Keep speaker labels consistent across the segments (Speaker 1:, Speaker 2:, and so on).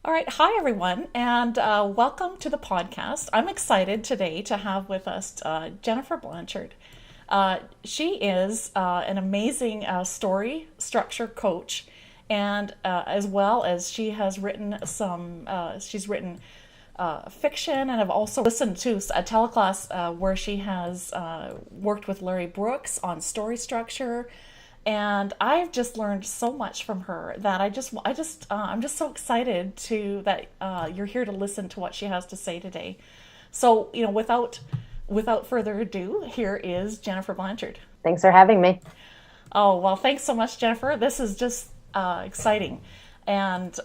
Speaker 1: All right. Hi, everyone, and welcome to the podcast. I'm excited today to have with us Jennifer Blanchard. She is an amazing story structure coach, and as well as she has written she's written fiction, and I've also listened to a teleclass where she has worked with Larry Brooks on story structure. And I've just learned so much from her that I'm just so excited that you're here to listen to what she has to say today. So, without further ado, here is Jennifer Blanchard.
Speaker 2: Thanks for having me.
Speaker 1: Oh, well, thanks so much, Jennifer. This is just exciting, and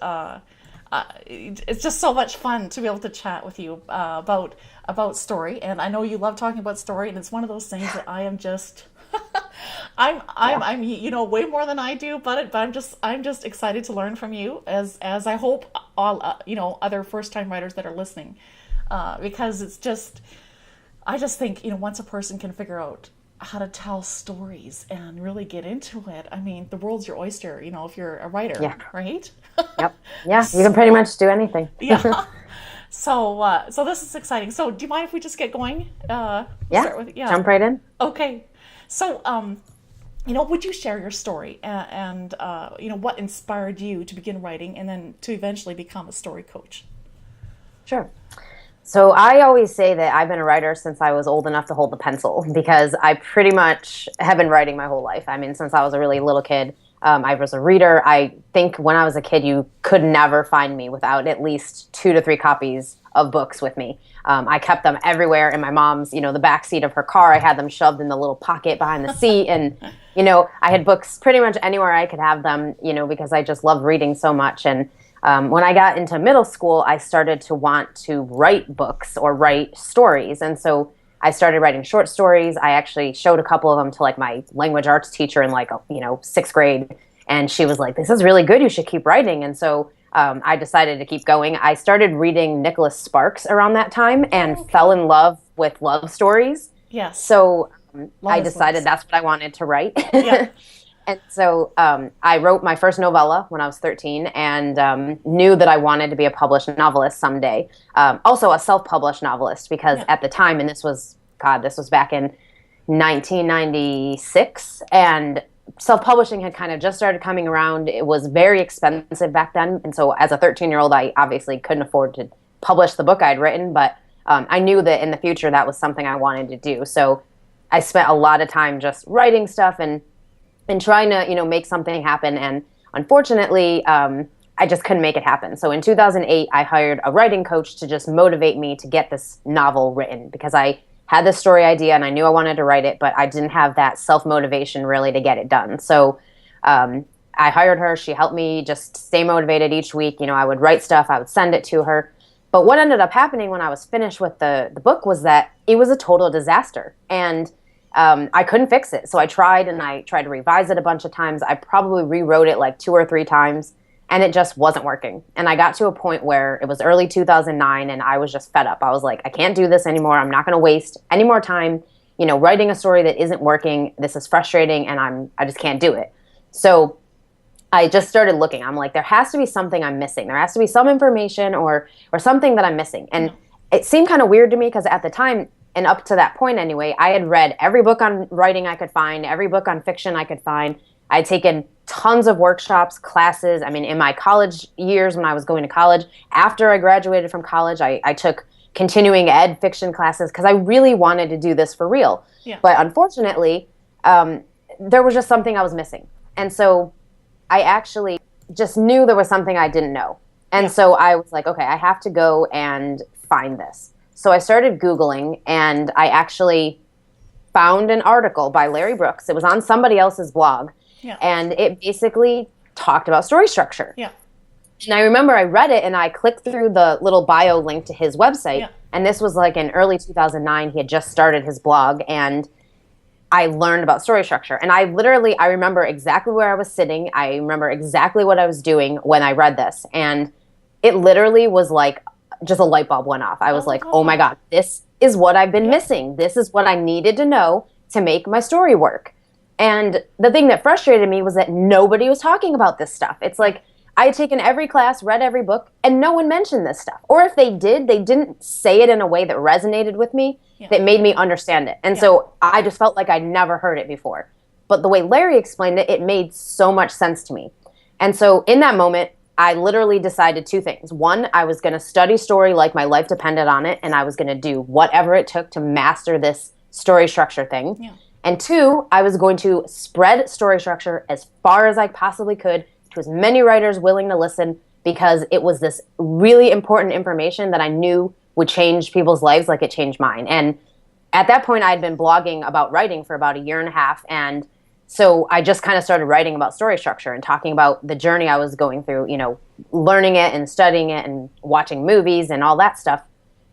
Speaker 1: it's just so much fun to be able to chat with you about story. And I know you love talking about story, and it's one of those things that I am just I'm way more than I do, but I'm just excited to learn from you as I hope all other first time writers that are listening, because I just think once a person can figure out how to tell stories and really get into it, I mean, the world's your oyster. If you're a writer,
Speaker 2: Yeah.
Speaker 1: Right?
Speaker 2: Yep. Yeah, you can pretty much do anything.
Speaker 1: Yeah. So this is exciting. So do you mind if we just get going?
Speaker 2: Yeah.
Speaker 1: Yeah.
Speaker 2: Jump right in.
Speaker 1: Okay. So, would you share your story and what inspired you to begin writing and then to eventually become a story coach?
Speaker 2: Sure. So I always say that I've been a writer since I was old enough to hold the pencil, because I pretty much have been writing my whole life. I mean, since I was a really little kid, I was a reader. I think when I was a kid, you could never find me without at least 2 to 3 copies of books with me. I kept them everywhere in my mom's, the back seat of her car. I had them shoved in the little pocket behind the seat. And, I had books pretty much anywhere I could have them, because I just loved reading so much. And when I got into middle school, I started to want to write books or write stories. And so I started writing short stories. I actually showed a couple of them to my language arts teacher in 6th grade. And she was like, "This is really good. You should keep writing." And so I decided to keep going. I started reading Nicholas Sparks around that time and fell in love with love stories.
Speaker 1: Yes.
Speaker 2: So I decided that's what I wanted to write.
Speaker 1: Yeah.
Speaker 2: And so I wrote my first novella when I was 13 and knew that I wanted to be a published novelist someday. Also a self-published novelist, because at the time, and this was back in 1996, and self-publishing had kind of just started coming around. It was very expensive back then. And so as a 13-year-old, I obviously couldn't afford to publish the book I'd written, but I knew that in the future that was something I wanted to do. So I spent a lot of time just writing stuff and trying to, make something happen. And unfortunately, I just couldn't make it happen. So in 2008, I hired a writing coach to just motivate me to get this novel written, because I had this story idea and I knew I wanted to write it, but I didn't have that self-motivation really to get it done. So I hired her. She helped me just stay motivated each week. I would write stuff. I would send it to her. But what ended up happening when I was finished with the book was that it was a total disaster. And I couldn't fix it. So I tried to revise it a bunch of times. I probably rewrote it 2 or 3 times, and it just wasn't working. And I got to a point where it was early 2009 and I was just fed up. I was like, I can't do this anymore. I'm not going to waste any more time, writing a story that isn't working. This is frustrating and I just can't do it. So I just started looking. I'm like, there has to be something I'm missing. There has to be some information or something that I'm missing. And it seemed kind of weird to me, because at the time, and up to that point anyway, I had read every book on writing I could find, every book on fiction I could find. I had taken tons of workshops, classes. I mean, in my college years when I was going to college, after I graduated from college, I took continuing ed fiction classes because I really wanted to do this for real.
Speaker 1: Yeah.
Speaker 2: But unfortunately, there was just something I was missing. And so I actually just knew there was something I didn't know. And so I was like, okay, I have to go and find this. So I started Googling, and I actually found an article by Larry Brooks. It was on somebody else's blog, and it basically talked about story structure.
Speaker 1: Yeah.
Speaker 2: And I remember I read it, and I clicked through the little bio link to his website, and this was in early 2009. He had just started his blog, and I learned about story structure. And I remember exactly where I was sitting. I remember exactly what I was doing when I read this, and it literally was just a light bulb went off. I was oh my God, this is what I've been missing. This is what I needed to know to make my story work. And the thing that frustrated me was that nobody was talking about this stuff. It's I had taken every class, read every book, and no one mentioned this stuff. Or if they did, they didn't say it in a way that resonated with me, that made me understand it. And so I just felt like I'd never heard it before. But the way Larry explained it, it made so much sense to me. And so in that moment, I literally decided two things. One, I was going to study story like my life depended on it, and I was going to do whatever it took to master this story structure thing. Yeah. And two, I was going to spread story structure as far as I possibly could to as many writers willing to listen, because it was this really important information that I knew would change people's lives like it changed mine. And at that point, I had been blogging about writing for about a year and a half, and so I just kind of started writing about story structure and talking about the journey I was going through, you know, learning it and studying it and watching movies and all that stuff.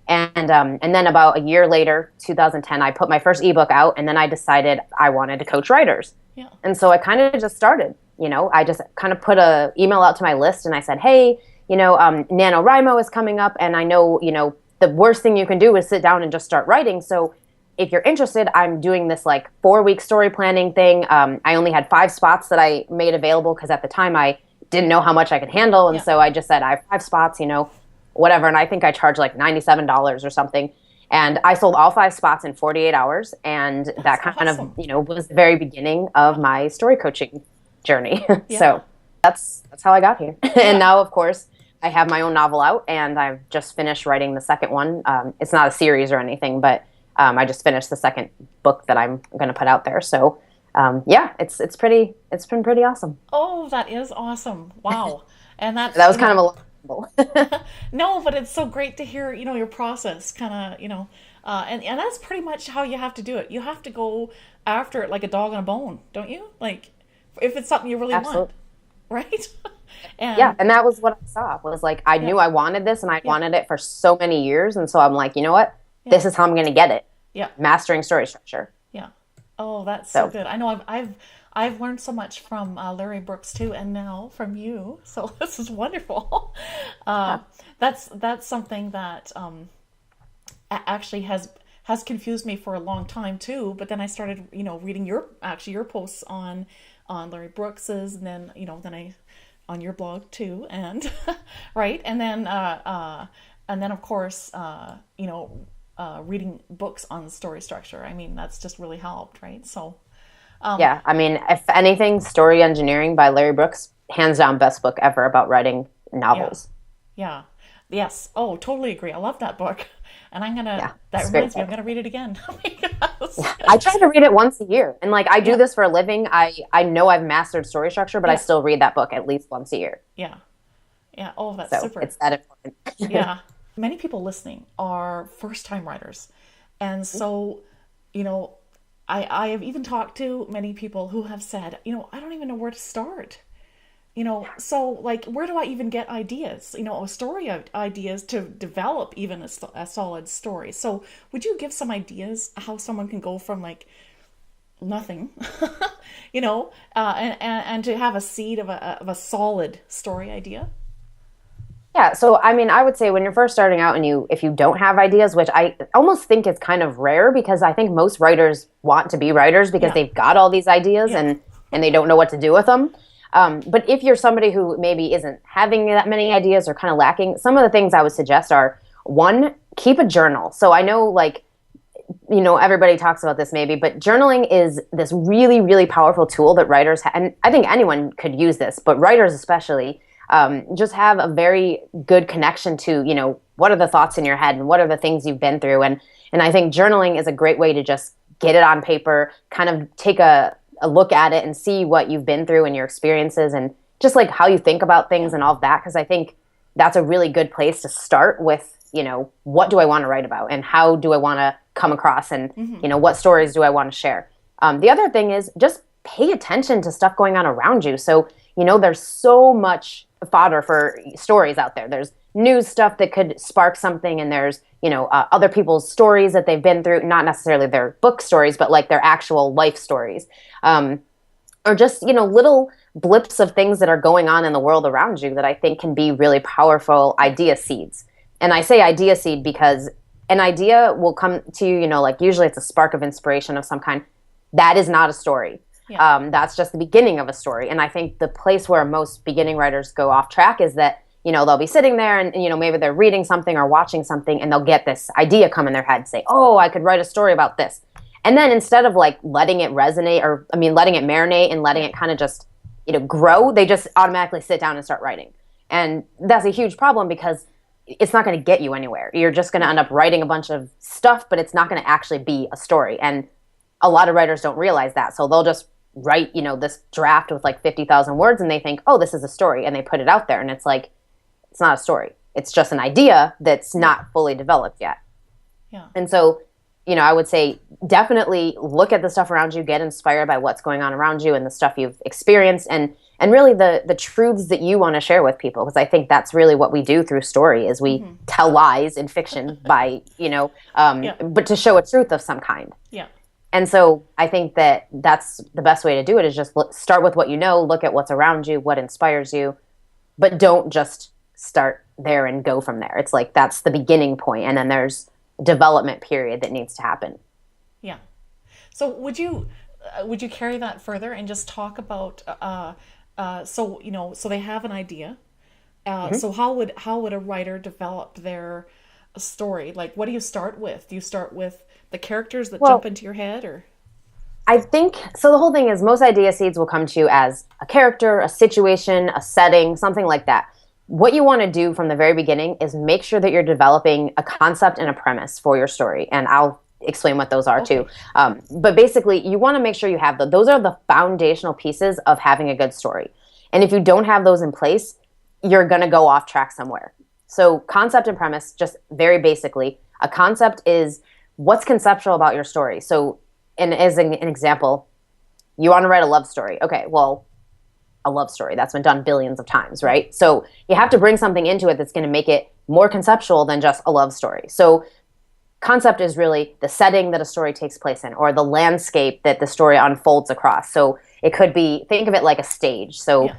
Speaker 2: And then about a year later, 2010, I put my first ebook out, and then I decided I wanted to coach writers. Yeah. And so I kind of just started, you know, I just kind of put an email out to my list, and I said, hey, you know, NaNoWriMo is coming up, and I know, you know, the worst thing you can do is sit down and just start writing. So if you're interested, I'm doing this like 4-week story planning thing. I only had 5 spots that I made available because at the time I didn't know how much I could handle. And so I just said, I have 5 spots, you know, whatever. And I think I charged like $97 or something. And I sold all 5 spots in 48 hours. And that kind of, you know, was the very beginning of my story coaching journey. So that's how I got here. And now, of course, I have my own novel out, and I've just finished writing the second one. It's not a series or anything, but I just finished the second book that I'm going to put out there. So, it's been pretty awesome.
Speaker 1: Oh, that is awesome. Wow. And that
Speaker 2: was kind of a
Speaker 1: no, but it's so great to hear, you know, your process kind of, you know, and that's pretty much how you have to do it. You have to go after it like a dog on a bone, don't you? Like, if it's something you really want, right?
Speaker 2: And that was what I saw, was like, I knew I wanted this, and I wanted it for so many years. And so I'm like, you know what? This is how I'm going to get it. Yeah. Mastering story structure.
Speaker 1: Yeah. Oh, that's so good. I know I've learned so much from Larry Brooks too, and now from you. So this is wonderful. That's something that actually has confused me for a long time too. But then I started, you know, reading your posts on Larry Brooks's, and then, you know, on your blog too, and right, and then of course, you know, reading books on story structure. I mean, that's just really helped, right? So,
Speaker 2: I mean, if anything, Story Engineering by Larry Brooks, hands down best book ever about writing novels.
Speaker 1: Yeah. Yes. Oh, totally agree. I love that book. And I'm gonna. That reminds me. I'm gonna read it again.
Speaker 2: I try to read it once a year, and like I do this for a living. I know I've mastered story structure, but I still read that book at least once a year.
Speaker 1: Yeah. Oh, that's super.
Speaker 2: It's that important.
Speaker 1: Many people listening are first-time writers, and so, you know, I have even talked to many people who have said, you know, I don't even know where to start. You know, so like, where do I even get ideas, you know, story ideas to develop even a solid story? So would you give some ideas how someone can go from like nothing, you know, and to have a seed of a solid story idea?
Speaker 2: Yeah. So, I mean, I would say when you're first starting out and if you don't have ideas, which I almost think is kind of rare, because I think most writers want to be writers because they've got all these ideas and they don't know what to do with them. But if you're somebody who maybe isn't having that many ideas or kind of lacking, some of the things I would suggest are, one, keep a journal. So I know, like, you know, everybody talks about this maybe, but journaling is this really, really powerful tool that writers and I think anyone could use this, but writers especially, just have a very good connection to, you know, what are the thoughts in your head and what are the things you've been through. And I think journaling is a great way to just get it on paper, kind of take a look at it and see what you've been through and your experiences and just like how you think about things and all of that. Because I think that's a really good place to start with, you know, what do I want to write about and how do I want to come across and, you know, what stories do I want to share? The other thing is just pay attention to stuff going on around you. So, you know, there's so much fodder for stories out there. There's news stuff that could spark something, and there's, you know, other people's stories that they've been through, not necessarily their book stories, but like their actual life stories. Or just, you know, little blips of things that are going on in the world around you that I think can be really powerful idea seeds. And I say idea seed because an idea will come to you, you know, like usually it's a spark of inspiration of some kind. That is not a story. That's just the beginning of a story. And I think the place where most beginning writers go off track is that, they'll be sitting there and, maybe they're reading something or watching something and they'll get this idea come in their head and say, oh, I could write a story about this. And then instead of like letting it resonate letting it marinate and letting it kind of just, grow, they just automatically sit down and start writing. And that's a huge problem because it's not going to get you anywhere. You're just going to end up writing a bunch of stuff, but it's not going to actually be a story. And a lot of writers don't realize that. So they'll just write, this draft with like 50,000 words and they think, oh, this is a story. And they put it out there and it's like, it's not a story. It's just an idea that's not fully developed yet.
Speaker 1: Yeah.
Speaker 2: And so, I would say definitely look at the stuff around you, get inspired by what's going on around you and the stuff you've experienced and really the truths that you want to share with people. Because I think that's really what we do through story is we tell lies in fiction by, but to show a truth of some kind.
Speaker 1: Yeah.
Speaker 2: And so I think that that's the best way to do it is just start with what you know, look at what's around you, what inspires you, but don't just start there and go from there. It's like that's the beginning point, and then there's development period that needs to happen.
Speaker 1: Yeah. So would you carry that further and just talk about so they have an idea. So how would a writer develop their story? Like, what do you start with? Do you start with the characters that jump into your head, or?
Speaker 2: I think so. The whole thing is most idea seeds will come to you as a character, a situation, a setting, something like that. What you want to do from the very beginning is make sure that you're developing a concept and a premise for your story. And I'll explain what those are too. But basically, you want to make sure you have those are the foundational pieces of having a good story. And if you don't have those in place, you're going to go off track somewhere. So concept and premise, just very basically, a concept is what's conceptual about your story. So as an example, you want to write a love story. Okay, well, a love story. That's been done billions of times, right? So you have to bring something into it that's going to make it more conceptual than just a love story. So concept is really the setting that a story takes place in or the landscape that the story unfolds across. So it could be, think of it like a stage. So,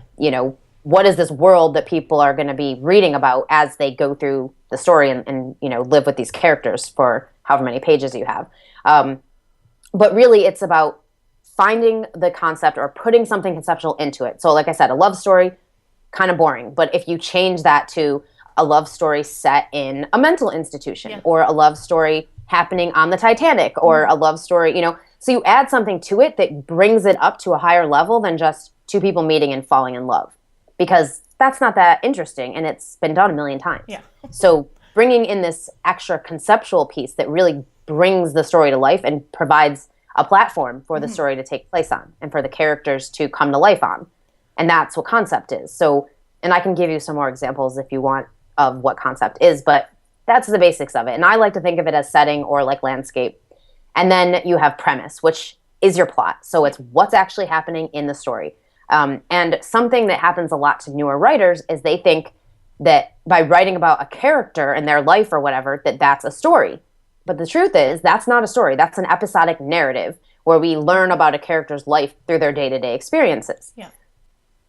Speaker 2: what is this world that people are going to be reading about as they go through the story and live with these characters for however many pages you have. But really it's about finding the concept or putting something conceptual into it. So like I said, a love story, kind of boring. But if you change that to a love story set in a mental institution or a love story happening on the Titanic or a love story, so you add something to it that brings it up to a higher level than just two people meeting and falling in love, because that's not that interesting and it's been done a million times.
Speaker 1: Yeah.
Speaker 2: So bringing in this extra conceptual piece that really brings the story to life and provides a platform for the story to take place on and for the characters to come to life on. And that's what concept is. So, and I can give you some more examples if you want of what concept is, but that's the basics of it. And I like to think of it as setting or like landscape. And then you have premise, which is your plot. So it's what's actually happening in the story. And something that happens a lot to newer writers is they think that by writing about a character and their life or whatever, that's a story. But the truth is, that's not a story. That's an episodic narrative where we learn about a character's life through their day-to-day experiences.
Speaker 1: Yeah.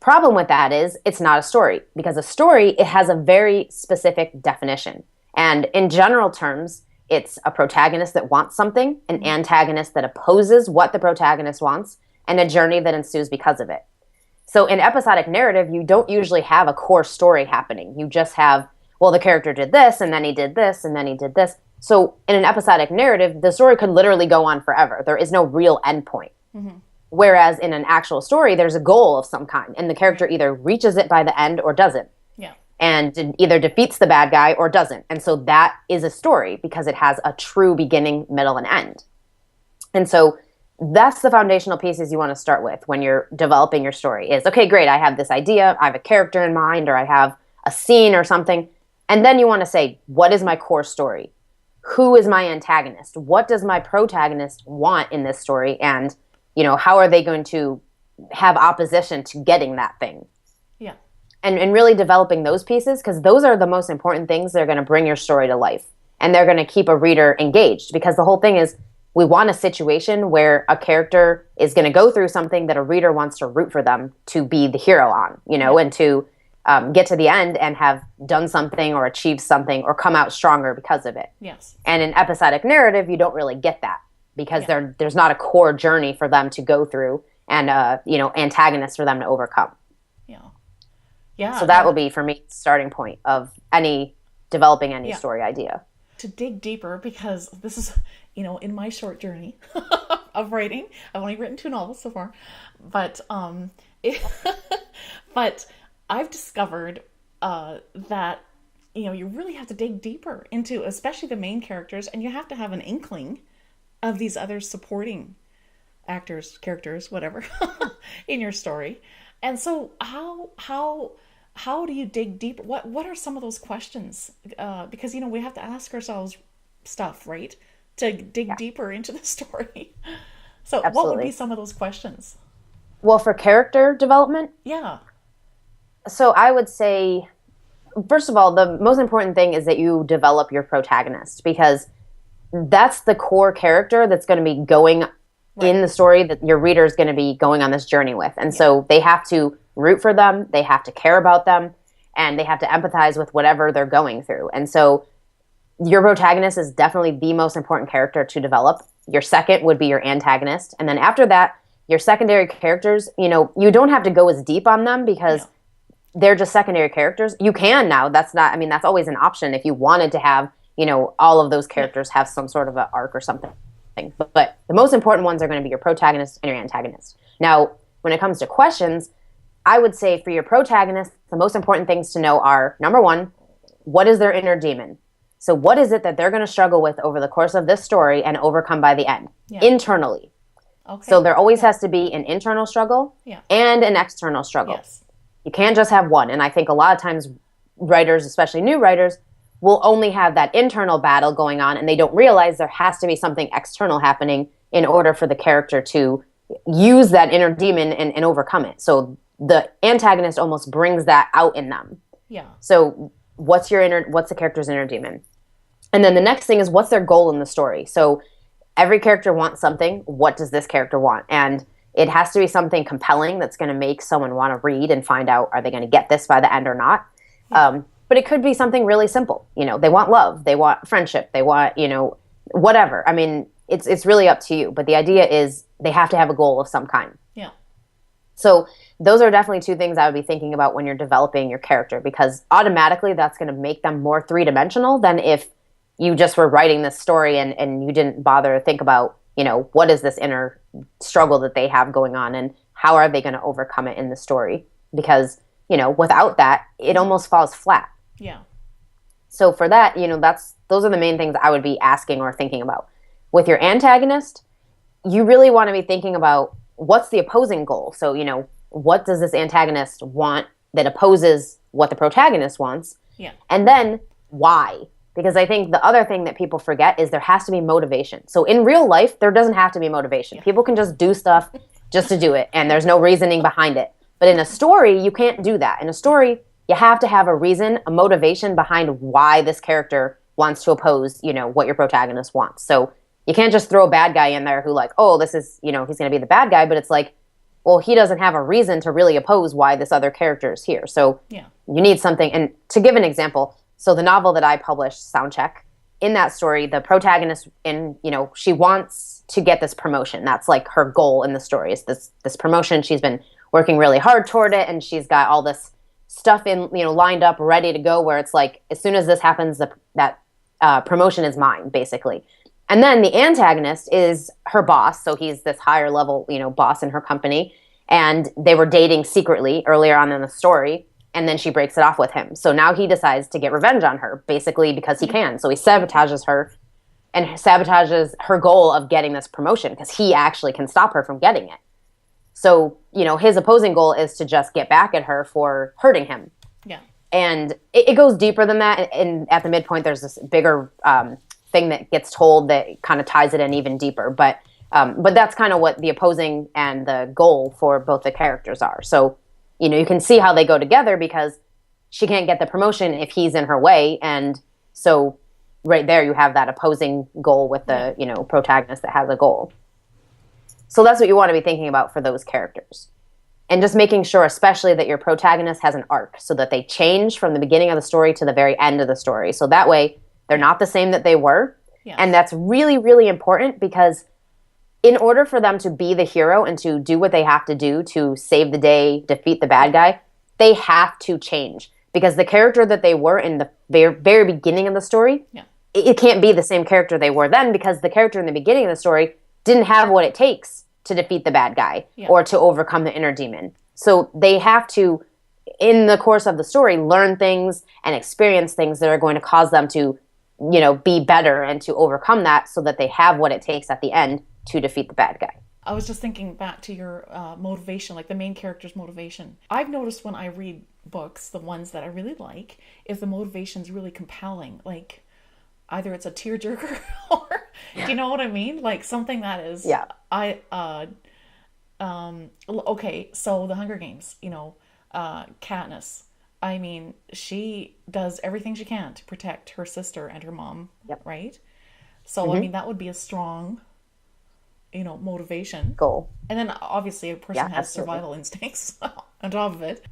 Speaker 2: Problem with that is it's not a story, because a story, it has a very specific definition. And in general terms, it's a protagonist that wants something, an antagonist that opposes what the protagonist wants, and a journey that ensues because of it. So in episodic narrative, you don't usually have a core story happening. You just have, well, the character did this, and then he did this, and then he did this. So in an episodic narrative, the story could literally go on forever. There is no real endpoint. Whereas in an actual story, there's a goal of some kind, and the character either reaches it by the end or doesn't.
Speaker 1: Yeah.
Speaker 2: And either defeats the bad guy or doesn't. And so that is a story because it has a true beginning, middle, and end. And so that's the foundational pieces you want to start with when you're developing your story is, okay, great, I have this idea, I have a character in mind, or I have a scene or something. And then you want to say, what is my core story? Who is my antagonist? What does my protagonist want in this story? And, how are they going to have opposition to getting that thing?
Speaker 1: Yeah.
Speaker 2: And really developing those pieces, because those are the most important things that are going to bring your story to life. And they're going to keep a reader engaged, because the whole thing is we want a situation where a character is going to go through something that a reader wants to root for them to be the hero on, and to get to the end and have done something or achieved something or come out stronger because of it.
Speaker 1: Yes.
Speaker 2: And in episodic narrative, you don't really get that because there's not a core journey for them to go through and antagonist for them to overcome.
Speaker 1: Yeah. Yeah.
Speaker 2: So that will be, for me, starting point of developing any story idea.
Speaker 1: To dig deeper, because this is, in my short journey of writing, I've only written 2 novels so far, but but I've discovered that you really have to dig deeper into, especially the main characters, and you have to have an inkling of these other supporting actors, characters, whatever, in your story. And so how do you dig deeper? What are some of those questions? Because we have to ask ourselves stuff, right, to dig deeper into the story. So
Speaker 2: Absolutely.
Speaker 1: What would be some of those questions?
Speaker 2: Well, for character development?
Speaker 1: Yeah.
Speaker 2: So I would say, first of all, the most important thing is that you develop your protagonist, because that's the core character that's going to be going in the story that your reader is going to be going on this journey with. And so they have to root for them, they have to care about them, and they have to empathize with whatever they're going through. And so your protagonist is definitely the most important character to develop. Your second would be your antagonist. And then after that, your secondary characters, you don't have to go as deep on them, because they're just secondary characters. You can now. That's always an option if you wanted to have, all of those characters have some sort of an arc or something. But the most important ones are going to be your protagonist and your antagonist. Now, when it comes to questions, I would say for your protagonist, the most important things to know are, number one, what is their inner demon? So what is it that they're going to struggle with over the course of this story and overcome by the end, internally? Okay. So there always has to be an internal struggle and an external struggle. Yes. You can't just have one. And I think a lot of times writers, especially new writers, will only have that internal battle going on, and they don't realize there has to be something external happening in order for the character to use that inner demon and overcome it. So the antagonist almost brings that out in them. Yeah. So what's the character's inner demon? And then the next thing is, what's their goal in the story? So every character wants something. What does this character want? And it has to be something compelling that's going to make someone want to read and find out, are they going to get this by the end or not? Yeah. But it could be something really simple. They want love, they want friendship, they want, whatever. I mean, it's really up to you. But the idea is they have to have a goal of some kind. Yeah. So those are definitely 2 things I would be thinking about when you're developing your character, because automatically that's going to make them more 3-dimensional than if you just were writing this story and you didn't bother to think about, what is this inner struggle that they have going on and how are they going to overcome it in the story? Because, without that, it almost falls flat. Yeah. So for that, those are the main things I would be asking or thinking about. With your antagonist, you really want to be thinking about, what's the opposing goal? So, what does this antagonist want that opposes what the protagonist wants? Yeah. And then why? Because I think the other thing that people forget is there has to be motivation. So in real life, there doesn't have to be motivation. Yeah. People can just do stuff just to do it, and there's no reasoning behind it. But in a story, you can't do that. In a story, you have to have a reason, a motivation behind why this character wants to oppose, what your protagonist wants. So you can't just throw a bad guy in there who this is, he's going to be the bad guy, but it's like, well, he doesn't have a reason to really oppose why this other character is here. So you need something. And to give an example, so the novel that I published, Soundcheck, in that story, the protagonist, she wants to get this promotion. That's like her goal in the story, is this promotion. She's been working really hard toward it, and she's got all this stuff lined up, ready to go, where it's like, as soon as this happens, that promotion is mine, basically. And then the antagonist is her boss. So he's this higher level, boss in her company. And they were dating secretly earlier on in the story. And then she breaks it off with him. So now he decides to get revenge on her, basically because he can. So he sabotages her and sabotages her goal of getting this promotion, because he actually can stop her from getting it. So, his opposing goal is to just get back at her for hurting him. Yeah. And it goes deeper than that. And at the midpoint, there's this bigger thing that gets told that kind of ties it in even deeper. But that's kind of what the opposing and the goal for both the characters are. So, you can see how they go together, because she can't get the promotion if he's in her way. And so right there, you have that opposing goal with the, protagonist that has a goal. So that's what you want to be thinking about for those characters. And just making sure, especially, that your protagonist has an arc, so that they change from the beginning of the story to the very end of the story. So that way, they're not the same that they were. Yeah. And that's really, really important, because in order for them to be the hero and to do what they have to do to save the day, defeat the bad guy, they have to change. Because the character that they were in the very, very beginning of the story, it can't be the same character they were then, because the character in the beginning of the story didn't have what it takes to defeat the bad guy or to overcome the inner demon. So they have to, in the course of the story, learn things and experience things that are going to cause them to, you know, be better and to overcome that, so that they have what it takes at the end to defeat the bad guy.
Speaker 1: I was just thinking back to your motivation, like the main character's motivation. I've noticed when I read books, the ones that I really like, if the motivation's really compelling, like either it's a tearjerker or, do you know what I mean? Like something that is, okay, so the Hunger Games, you know, Katniss, I mean, she does everything she can to protect her sister and her mom, right? So, I mean, that would be a strong, you know, motivation.
Speaker 2: Goal.
Speaker 1: And then obviously a person has survival instincts on top of it.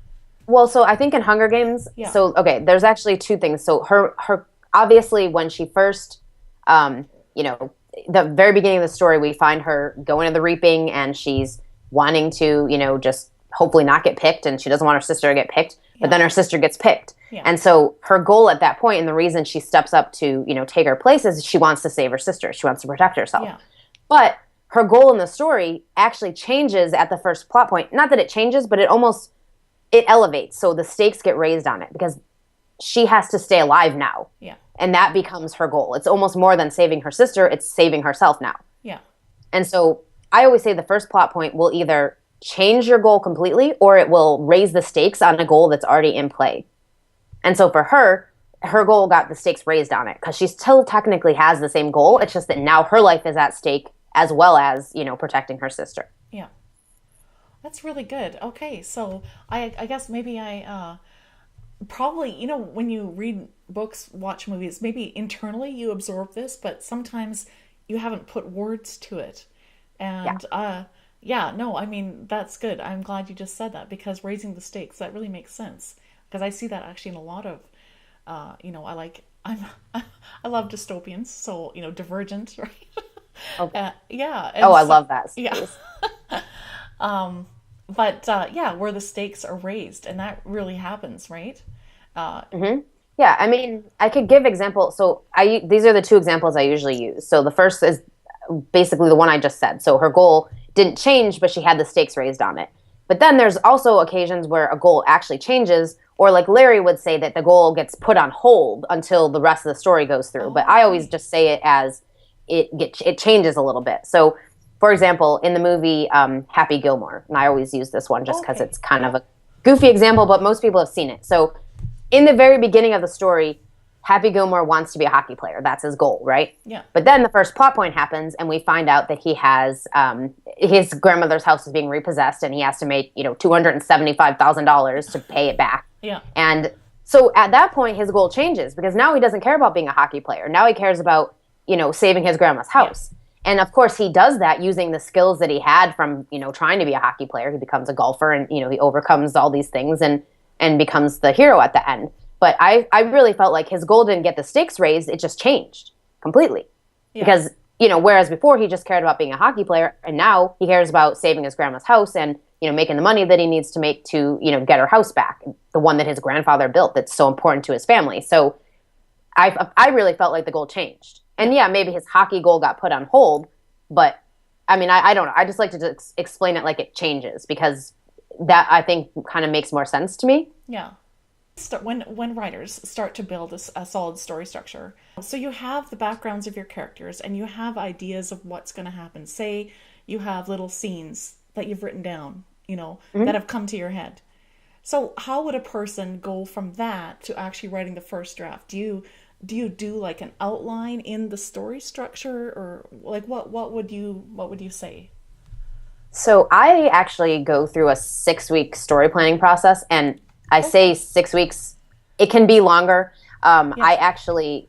Speaker 2: Well, so I think in Hunger Games, so, okay, there's actually two things. So her obviously when she first, you know, the very beginning of the story, we find her going to the reaping and she's wanting to, you know, just hopefully not get picked, and she doesn't want her sister to get picked, but then her sister gets picked. And so her goal at that point, and the reason she steps up to, you know, take her place, is she wants to save her sister. She wants to protect herself. But her goal in the story actually changes at the first plot point. Not that it changes, but it elevates. So the stakes get raised on it because she has to stay alive now. And that becomes her goal. It's almost more than saving her sister. It's saving herself now. And so I always say the first plot point will either change your goal completely, or it will raise the stakes on a goal that's already in play. And so for her goal got the stakes raised on it because she still technically has the same goal. It's just that now her life is at stake, as well as, you know, protecting her sister.
Speaker 1: That's really good. Okay, so I guess maybe I probably, you know, when you read books, watch movies, maybe internally you absorb this, but sometimes you haven't put words to it. And no, I mean, that's good. I'm glad you just said that, because raising the stakes, that really makes sense. Because I see that actually in a lot of, you know, I love dystopians. So, you know, Divergent, right?
Speaker 2: I love that series.
Speaker 1: Where the stakes are raised, and that really happens, right?
Speaker 2: Yeah, I mean, I could give examples. So these are the two examples I usually use. So the first is basically the one I just said. So her goal didn't change, but she had the stakes raised on it. But then there's also occasions where a goal actually changes, or like Larry would say that the goal gets put on hold until the rest of the story goes through. But I always just say it as it changes a little bit. So, for example, in the movie Happy Gilmore, and I always use this one just because it's kind of a goofy example, but most people have seen it. So in the very beginning of the story, Happy Gilmore wants to be a hockey player. That's his goal, right? But then the first plot point happens, and we find out that he has his grandmother's house is being repossessed, and he has to make, you know, $275,000 to pay it back. And so at that point, his goal changes, because now he doesn't care about being a hockey player. Now he cares about, you know, saving his grandma's house. And of course, he does that using the skills that he had from, you know, trying to be a hockey player. He becomes a golfer, and, you know, he overcomes all these things and becomes the hero at the end. But I really felt like his goal didn't get the stakes raised. It just changed completely. Because, you know, whereas before he just cared about being a hockey player, and now he cares about saving his grandma's house and, you know, making the money that he needs to make to, you know, get her house back, the one that his grandfather built that's so important to his family. So I really felt like the goal changed. And maybe his hockey goal got put on hold, but I mean, I don't know. I just like to explain it like it changes, because that, I think, kind of makes more sense to me.
Speaker 1: When writers start to build a solid story structure, so you have the backgrounds of your characters and you have ideas of what's going to happen. Say you have little scenes that you've written down, you know, that have come to your head. So how would a person go from that to actually writing the first draft? Do you do like an outline in the story structure, or like what would you say?
Speaker 2: So I actually go through a 6-week story planning process, and I say 6 weeks. It can be longer. I actually,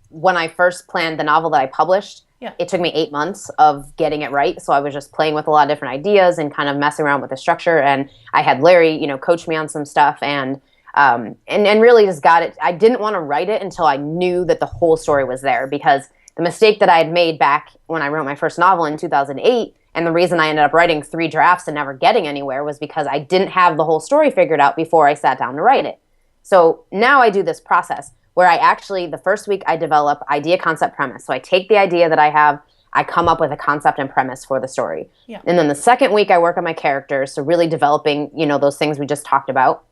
Speaker 2: when I first planned the novel that I published, it took me 8 months of getting it right. So I was just playing with a lot of different ideas and kind of messing around with the structure. And I had Larry, you know, coach me on some stuff, and really just got it. I didn't want to write it until I knew that the whole story was there, because the mistake that I had made back when I wrote my first novel in 2008, and the reason I ended up writing 3 drafts and never getting anywhere, was because I didn't have the whole story figured out before I sat down to write it. So now I do this process where I actually, the first week I develop idea, concept, premise. So I take the idea that I have, I come up with a concept and premise for the story.
Speaker 1: Yeah.
Speaker 2: And then the second week I work on my characters, so really developing, those things we just talked about.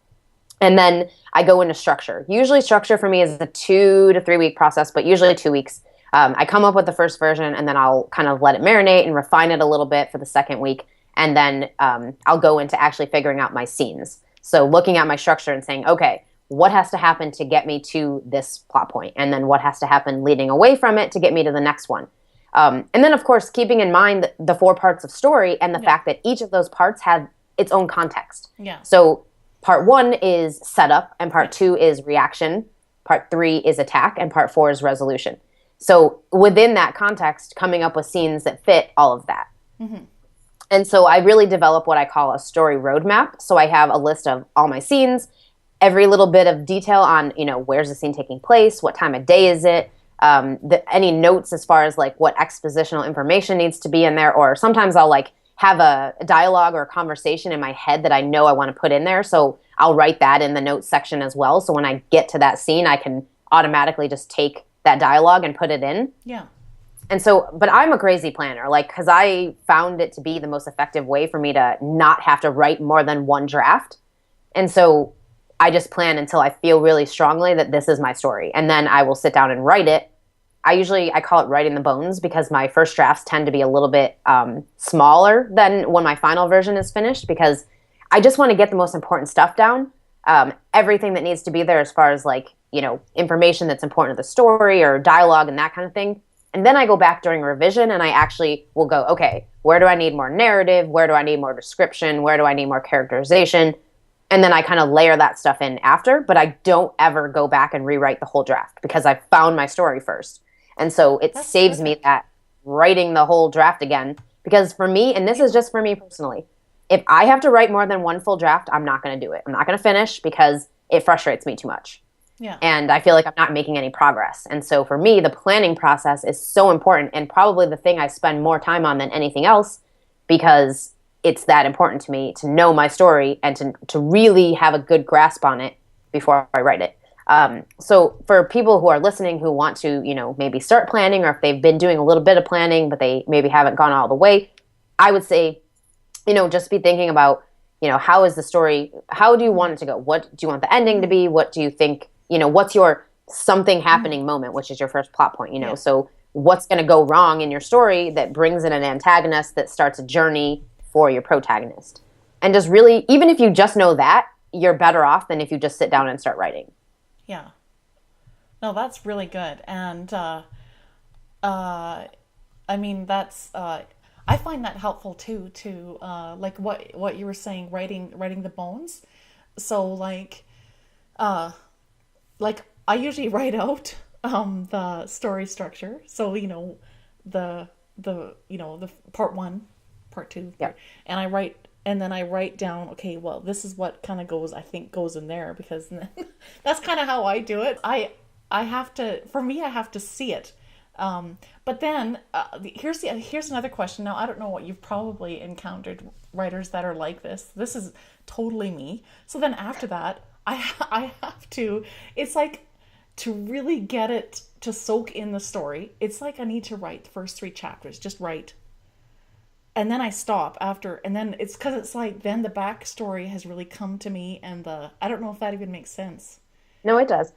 Speaker 2: And then I go into structure. Usually structure for me is a 2 to 3 week process, but usually 2 weeks. I come up with the first version, and then I'll kind of let it marinate and refine it a little bit for the second week. And then I'll go into actually figuring out my scenes. So looking at my structure and saying, okay, what has to happen to get me to this plot point? And then what has to happen leading away from it to get me to the next one? And then, of course, keeping in mind the 4 parts of story and the fact that each of those parts have its own context.
Speaker 1: Yeah.
Speaker 2: So part 1 is setup, and part 2 is reaction, part 3 is attack, and part 4 is resolution. So within that context, coming up with scenes that fit all of that. Mm-hmm. And so I really develop what I call a story roadmap. So I have a list of all my scenes, every little bit of detail on, where's the scene taking place, what time of day is it, any notes as far as like what expositional information needs to be in there, or sometimes I'll like have a dialogue or a conversation in my head that I know I want to put in there. So I'll write that in the notes section as well. So when I get to that scene, I can automatically just take that dialogue and put it in.
Speaker 1: Yeah.
Speaker 2: And so, but I'm a crazy planner, because I found it to be the most effective way for me to not have to write more than 1 draft. And so I just plan until I feel really strongly that this is my story. And then I will sit down and write it. I call it writing the bones, because my first drafts tend to be a little bit smaller than when my final version is finished, because I just want to get the most important stuff down. Everything that needs to be there as far as information that's important to the story or dialogue and that kind of thing. And then I go back during revision and I actually will go, okay, where do I need more narrative? Where do I need more description? Where do I need more characterization? And then I kind of layer that stuff in after, but I don't ever go back and rewrite the whole draft because I found my story first. And so it saves me that writing the whole draft again, because for me, and this is just for me personally, if I have to write more than 1 full draft, I'm not going to do it. I'm not going to finish because it frustrates me too much.
Speaker 1: Yeah.
Speaker 2: And I feel like I'm not making any progress. And so for me, the planning process is so important, and probably the thing I spend more time on than anything else, because it's that important to me to know my story and to really have a good grasp on it before I write it. So for people who are listening who want to, maybe start planning, or if they've been doing a little bit of planning, but they maybe haven't gone all the way, I would say, just be thinking about, how is the story, how do you want it to go? What do you want the ending to be? What do you think, what's your something happening moment, which is your first plot point,
Speaker 1: Yeah.
Speaker 2: So what's going to go wrong in your story that brings in an antagonist that starts a journey for your protagonist? And just really, even if you just know that, you're better off than if you just sit down and start writing.
Speaker 1: Yeah. No, that's really good. And, I mean, that's, I find that helpful too, to, like what you were saying, writing the bones. So like I usually write out, the story structure. So, the part 1, part 2,
Speaker 2: Yeah.
Speaker 1: and then I write down, okay, well, this is what kind of goes in there, because that's kind of how I do it. I have to see it. But then here's another question. Now, I don't know what you've probably encountered writers that are like this. This is totally me. So then after that, I have to, it's like, to really get it to soak in the story, it's like I need to write the first 3 chapters, just write. And then I stop after, and then it's because it's like, then the backstory has really come to me, and I don't know if that even makes sense.
Speaker 2: No, it does.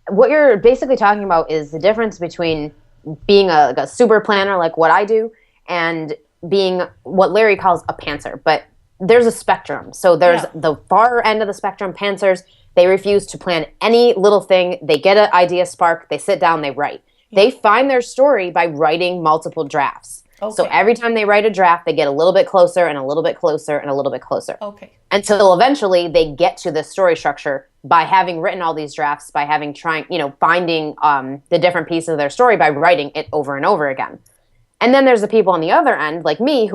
Speaker 2: What you're basically talking about is the difference between being a super planner like what I do and being what Larry calls a pantser. But there's a spectrum. So there's the far end of the spectrum, pantsers. They refuse to plan any little thing. They get an idea spark. They sit down, they write. Yeah. They find their story by writing multiple drafts. Okay. So every time they write a draft, they get a little bit closer and a little bit closer and a little bit closer.
Speaker 1: Okay.
Speaker 2: Until eventually they get to the story structure by having written all these drafts, by having finding the different pieces of their story by writing it over and over again. And then there's the people on the other end, like me,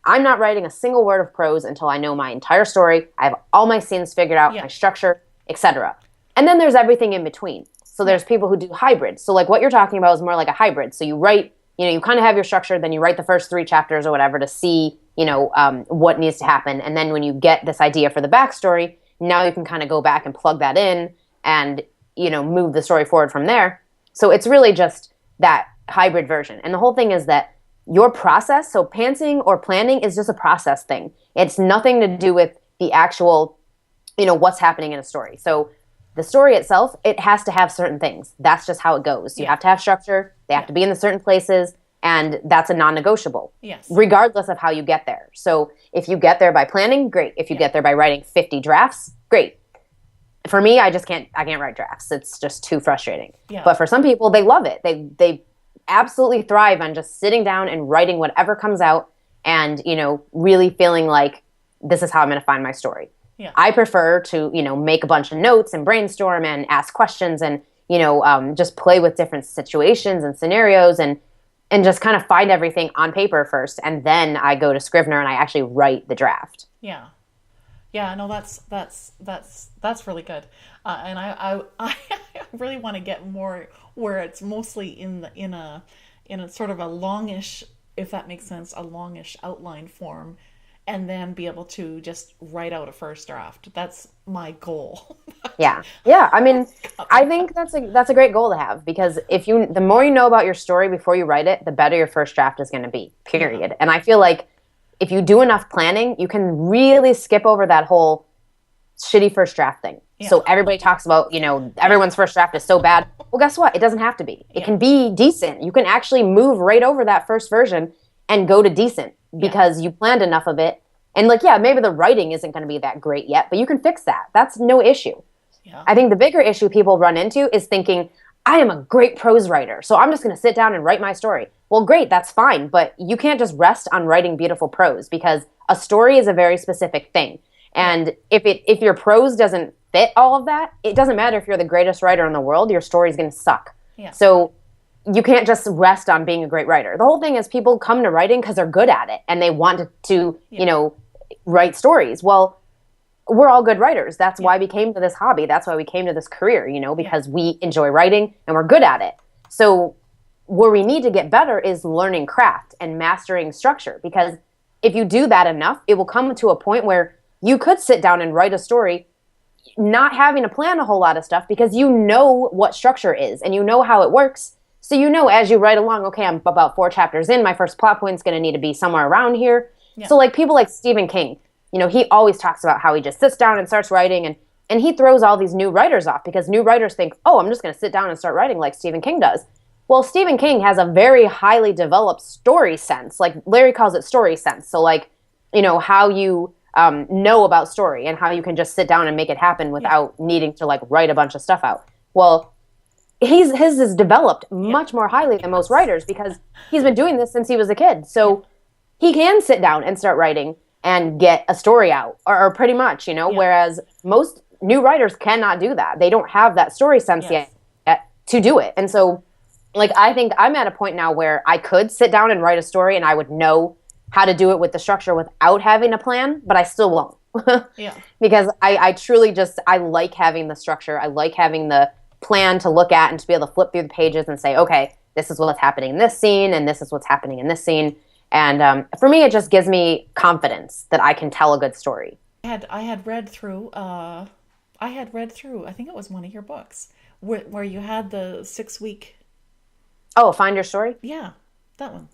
Speaker 2: I'm not writing a single word of prose until I know my entire story. I have all my scenes figured out, my structure, etc. And then there's everything in between. So there's people who do hybrids. So like what you're talking about is more like a hybrid. So you write, you kind of have your structure, then you write the first 3 chapters or whatever to see, what needs to happen. And then when you get this idea for the backstory, now you can kind of go back and plug that in and, move the story forward from there. So it's really just that hybrid version. And the whole thing is that your process, so pantsing or planning is just a process thing. It's nothing to do with the actual, what's happening in a story. So the story itself, it has to have certain things. That's just how it goes. You have to have structure. They have to be in the certain places. And that's a non-negotiable, regardless of how you get there. So if you get there by planning, great. If you get there by writing 50 drafts, great. For me, I can't write drafts. It's just too frustrating. Yeah. But for some people, they love it. They absolutely thrive on just sitting down and writing whatever comes out and, really feeling like this is how I'm going to find my story. Yeah. I prefer to, make a bunch of notes and brainstorm and ask questions and, just play with different situations and scenarios and just kind of find everything on paper first. And then I go to Scrivener and I actually write the draft.
Speaker 1: Yeah. Yeah, no, that's really good. And I really want to get more where it's mostly in a sort of a longish, if that makes sense, a longish outline form, and then be able to just write out a first draft. That's my goal.
Speaker 2: Yeah. I mean, I think that's a great goal to have, because the more you know about your story before you write it, the better your first draft is going to be, period. Yeah. And I feel like if you do enough planning, you can really skip over that whole shitty first draft thing. Yeah. So everybody talks about, everyone's first draft is so bad. Well, guess what? It doesn't have to be. It can be decent. You can actually move right over that first version and go to decent because you planned enough of it. And maybe the writing isn't going to be that great yet, but you can fix that. That's no issue. Yeah. I think the bigger issue people run into is thinking, I am a great prose writer, so I'm just going to sit down and write my story. Well, great, that's fine, but you can't just rest on writing beautiful prose, because a story is a very specific thing. And if your prose doesn't fit all of that, it doesn't matter if you're the greatest writer in the world, your story's going to suck. Yeah. So you can't just rest on being a great writer. The whole thing is people come to writing because they're good at it and they want to write stories. Well, we're all good writers. That's why we came to this hobby. That's why we came to this career, because we enjoy writing and we're good at it. So where we need to get better is learning craft and mastering structure, because if you do that enough, it will come to a point where you could sit down and write a story not having to plan a whole lot of stuff, because you know what structure is and you know how it works. So as you write along, okay, I'm about 4 chapters in, my first plot point's going to need to be somewhere around here. Yeah. So people like Stephen King, he always talks about how he just sits down and starts writing, and he throws all these new writers off because new writers think, oh, I'm just going to sit down and start writing like Stephen King does. Well, Stephen King has a very highly developed story sense. Like Larry calls it story sense. So how you know about story and how you can just sit down and make it happen without needing to write a bunch of stuff out. Well, his is developed much more highly than most writers because he's been doing this since he was a kid. So he can sit down and start writing and get a story out, or pretty much, whereas most new writers cannot do that. They don't have that story sense yet to do it. And so, I think I'm at a point now where I could sit down and write a story and I would know how to do it with the structure without having a plan, but I still won't. Because I truly I like having the structure. I like having the plan to look at and to be able to flip through the pages and say, okay, this is what's happening in this scene and this is what's happening in this scene. And for me, it just gives me confidence that I can tell a good story.
Speaker 1: I had read through, I think it was one of your books where you had the 6-week.
Speaker 2: Oh, Find Your Story? Yeah,
Speaker 1: that one.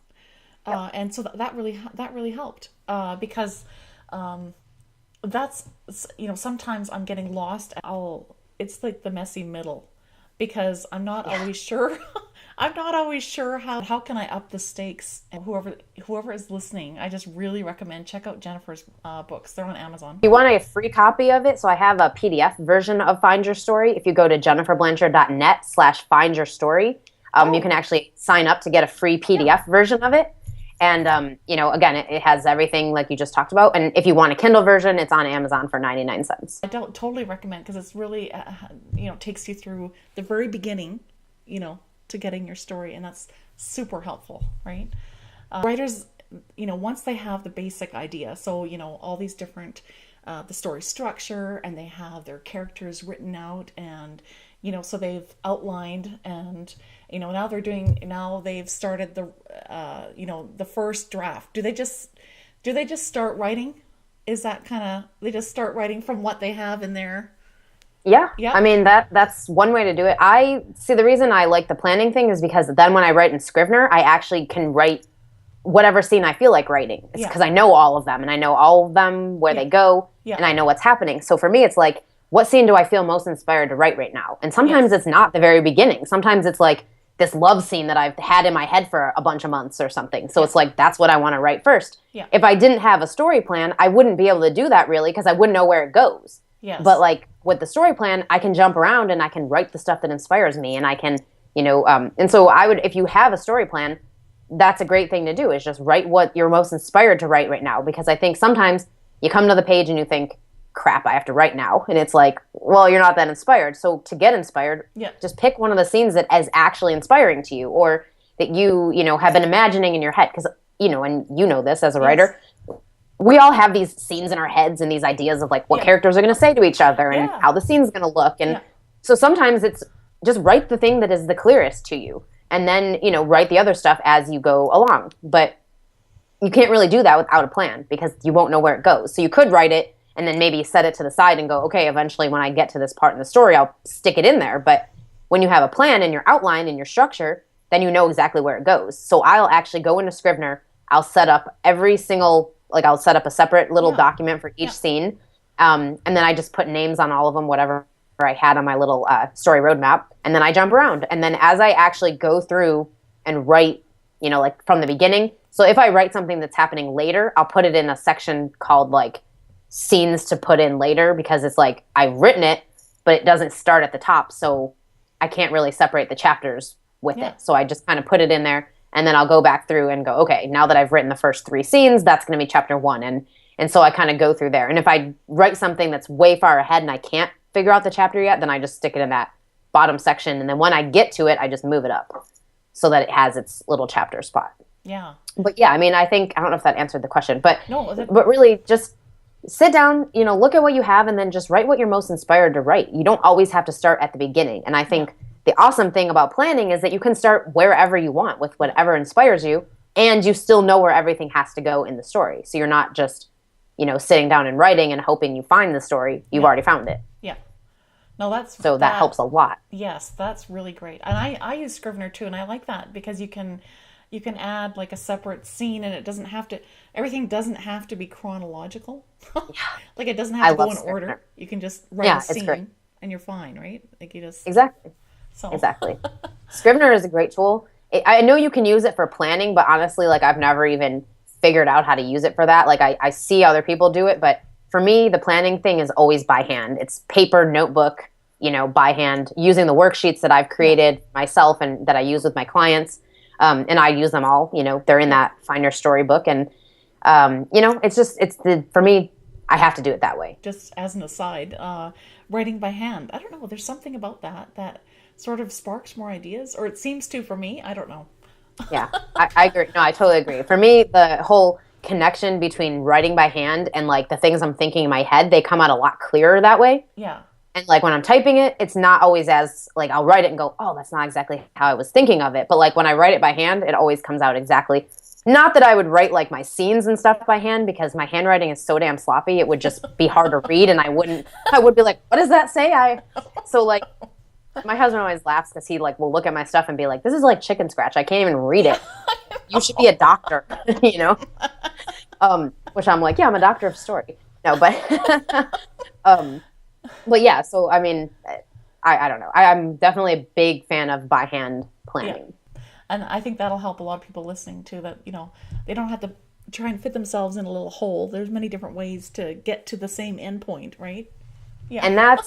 Speaker 1: Yep. And so that really helped because that's, sometimes I'm getting lost. It's like the messy middle because I'm not always sure. I'm not always sure how can I up the stakes. And whoever is listening, I just really recommend check out Jennifer's books. They're on Amazon.
Speaker 2: If you want a free copy of it, so I have a PDF version of Find Your Story. If you go to jenniferblanchard.net/findyourstory, you can actually sign up to get a free PDF version of it. And, again, it has everything like you just talked about. And if you want a Kindle version, it's on Amazon for 99 cents.
Speaker 1: I don't totally recommend because it's really, takes you through the very beginning, to getting your story. And that's super helpful, right? Writers, once they have the basic idea, so, all these different, the story structure, and they have their characters written out and, so they've outlined, and now they've started the first draft. Do they just start writing? Is that kind of, they just start writing from what they have in there?
Speaker 2: Yeah.
Speaker 1: Yeah.
Speaker 2: I mean, that's one way to do it. I see the reason I like the planning thing is because then when I write in Scrivener, I actually can write whatever scene I feel like writing. It's because I know all of them, and I know all of them where they go, and I know what's happening. So for me, it's like, what scene do I feel most inspired to write right now? And sometimes it's not the very beginning. Sometimes it's like this love scene that I've had in my head for a bunch of months or something. So it's like, that's what I want to write first.
Speaker 1: Yeah.
Speaker 2: If I didn't have a story plan, I wouldn't be able to do that really, because I wouldn't know where it goes.
Speaker 1: Yes.
Speaker 2: But like with the story plan, I can jump around and I can write the stuff that inspires me, and I can, and so I would, if you have a story plan, that's a great thing to do, is just write what you're most inspired to write right now. Because I think sometimes you come to the page and you think, crap, I have to write now. And it's like, well, you're not that inspired. So to get inspired, just pick one of the scenes that is actually inspiring to you, or that you have been imagining in your head. Because, and you know this as a writer, we all have these scenes in our heads and these ideas of like what characters are going to say to each other and how the scene's going to look. And so sometimes it's just write the thing that is the clearest to you, and then, write the other stuff as you go along. But you can't really do that without a plan, because you won't know where it goes. So you could write it and then maybe set it to the side and go, okay, eventually when I get to this part in the story, I'll stick it in there. But when you have a plan and your outline and your structure, then you know exactly where it goes. So I'll actually go into Scrivener. I'll set up every single, I'll set up a separate little document for each scene. And then I just put names on all of them, whatever I had on my little story roadmap. And then I jump around. And then as I actually go through and write, from the beginning. So if I write something that's happening later, I'll put it in a section called scenes to put in later, because it's like I've written it, but it doesn't start at the top. So I can't really separate the chapters with it. So I just kind of put it in there. And then I'll go back through and go, okay, now that I've written the first 3 scenes, that's going to be chapter 1. And so I kind of go through there. And if I write something that's way far ahead and I can't figure out the chapter yet, then I just stick it in that bottom section. And then when I get to it, I just move it up so that it has its little chapter spot.
Speaker 1: Yeah.
Speaker 2: But yeah, I mean, I don't know if that answered the question, but
Speaker 1: no,
Speaker 2: but really just sit down, look at what you have, and then just write what you're most inspired to write. You don't always have to start at the beginning. And I think the awesome thing about planning is that you can start wherever you want with whatever inspires you, and you still know where everything has to go in the story. So you're not just, sitting down and writing and hoping you find the story. You've already found it.
Speaker 1: Yeah. No,
Speaker 2: that helps a lot.
Speaker 1: Yes, that's really great. And I use Scrivener too, and I like that because you can add a separate scene, and everything doesn't have to be chronological. It doesn't have to go in order. You can just write a scene and you're fine, right?
Speaker 2: Exactly. Exactly. Scrivener is a great tool. I know you can use it for planning, but honestly, I've never even figured out how to use it for that. I see other people do it, but for me, the planning thing is always by hand. It's paper, notebook, by hand, using the worksheets that I've created myself and that I use with my clients. And I use them all, they're in that Find Your Storybook. And, for me, I have to do it that way.
Speaker 1: Just as an aside, writing by hand, I don't know, there's something about that sort of sparks more ideas, or it seems to for me. I don't know.
Speaker 2: Yeah, I agree. No, I totally agree. For me, the whole connection between writing by hand and the things I'm thinking in my head, they come out a lot clearer that way.
Speaker 1: Yeah.
Speaker 2: And when I'm typing it, it's not always as I'll write it and go, oh, that's not exactly how I was thinking of it. But when I write it by hand, it always comes out exactly. Not that I would write my scenes and stuff by hand, because my handwriting is so damn sloppy, it would just be hard to read, and I would be like, what does that say? My husband always laughs because he will look at my stuff and be like, this is like chicken scratch. I can't even read it. You should be a doctor, which I'm like, yeah, I'm a doctor of story. No, but yeah, so I mean, I don't know. I'm definitely a big fan of by hand planning.
Speaker 1: Yeah. And I think that'll help a lot of people listening too, that, they don't have to try and fit themselves in a little hole. There's many different ways to get to the same endpoint, right? Yeah.
Speaker 2: And that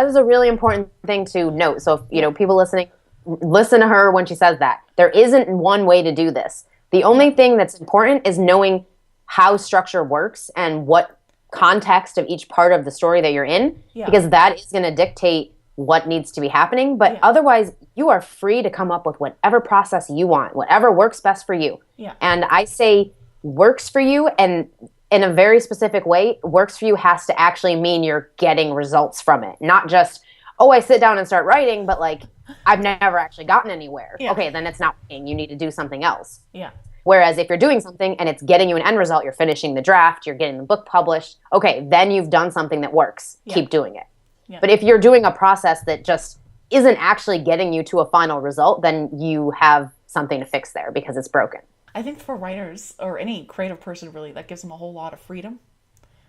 Speaker 2: is a really important thing to note. So if, people listening, listen to her when she says that. There isn't one way to do this. The only thing that's important is knowing how structure works and what context of each part of the story that you're in, because that is going to dictate what needs to be happening. But otherwise, you are free to come up with whatever process you want, whatever works best for you.
Speaker 1: Yeah.
Speaker 2: And I say works for you, and in a very specific way. Works for you has to actually mean you're getting results from it, not just, oh, I sit down and start writing, but like I've never actually gotten anywhere.
Speaker 1: Yeah.
Speaker 2: Okay, then it's not working. You need to do something else.
Speaker 1: Yeah.
Speaker 2: Whereas if you're doing something and it's getting you an end result, you're finishing the draft, you're getting the book published, okay, then you've done something that works.
Speaker 1: Yeah.
Speaker 2: Keep doing it.
Speaker 1: Yeah.
Speaker 2: But if you're doing a process that just isn't actually getting you to a final result, then you have something to fix there because it's broken.
Speaker 1: I think for writers or any creative person really, that gives them a whole lot of freedom.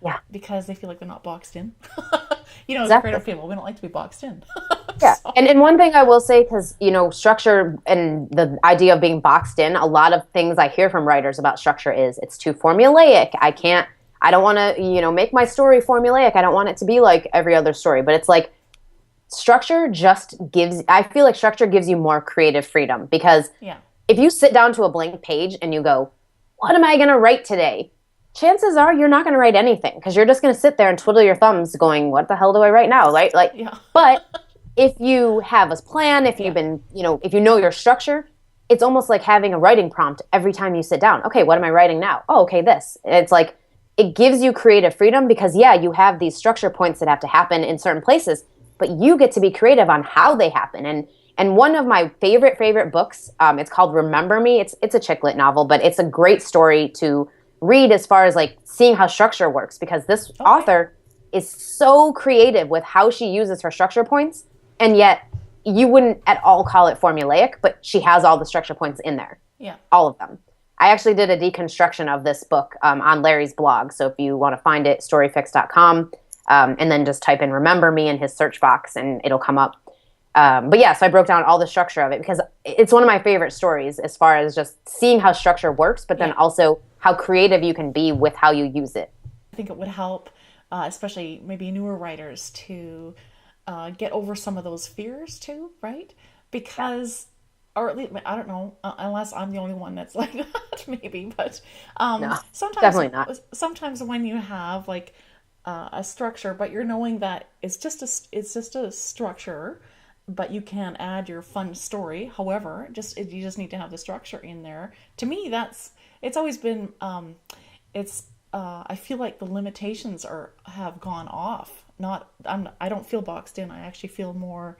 Speaker 2: Yeah.
Speaker 1: Because they feel like they're not boxed in. You know, as
Speaker 2: Exactly.
Speaker 1: creative people, we don't like to be boxed in.
Speaker 2: Yeah.
Speaker 1: So,
Speaker 2: And one thing I will say, because, you know, structure and the idea of being boxed in, a lot of things I hear from writers about structure is it's too formulaic. I don't want to, you know, make my story formulaic. I don't want it to be like every other story. But it's like I feel like structure gives you more creative freedom because
Speaker 1: yeah.
Speaker 2: if you sit down to a blank page and you go, what am I going to write today? Chances are you're not going to write anything because you're just going to sit there and twiddle your thumbs going, what the hell do I write now? Right? Like,
Speaker 1: Yeah.
Speaker 2: But if you have a plan, if you've been, you know, if you know your structure, it's almost like having a writing prompt every time you sit down. Okay, what am I writing now? Oh, okay, this. It's like, it gives you creative freedom because, yeah, you have these structure points that have to happen in certain places, but you get to be creative on how they happen. And one of my favorite books, it's called Remember Me. It's a chick lit novel, but it's a great story to read as far as like seeing how structure works because this author is so creative with how she uses her structure points, and yet you wouldn't at all call it formulaic, but she has all the structure points in there.
Speaker 1: Yeah.
Speaker 2: All of them. I actually did a deconstruction of this book on Larry's blog, so if you want to find it, storyfix.com, and then just type in Remember Me in his search box and it'll come up. But yeah, so I broke down all the structure of it because it's one of my favorite stories as far as just seeing how structure works, but then also how creative you can be with how you use it.
Speaker 1: I think it would help, especially maybe newer writers, to get over some of those fears too, right? Because, or at least, I don't know, unless I'm the only one that's like that, maybe, but
Speaker 2: No,
Speaker 1: sometimes,
Speaker 2: definitely not.
Speaker 1: Sometimes when you have like a structure, but you're knowing that it's just a structure, but you can add your fun story. However, you just need to have the structure in there. To me, it's always been I feel like the limitations have gone off. I don't feel boxed in. I actually feel more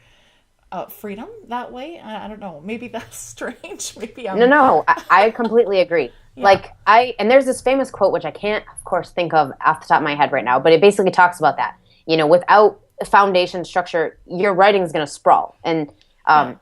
Speaker 1: freedom that way. I don't know. Maybe that's strange. Maybe I'm...
Speaker 2: No, I completely agree. Yeah. And there's this famous quote, which I can't, of course, think of off the top of my head right now, but it basically talks about that. You know, without foundation structure, your writing is going to sprawl. And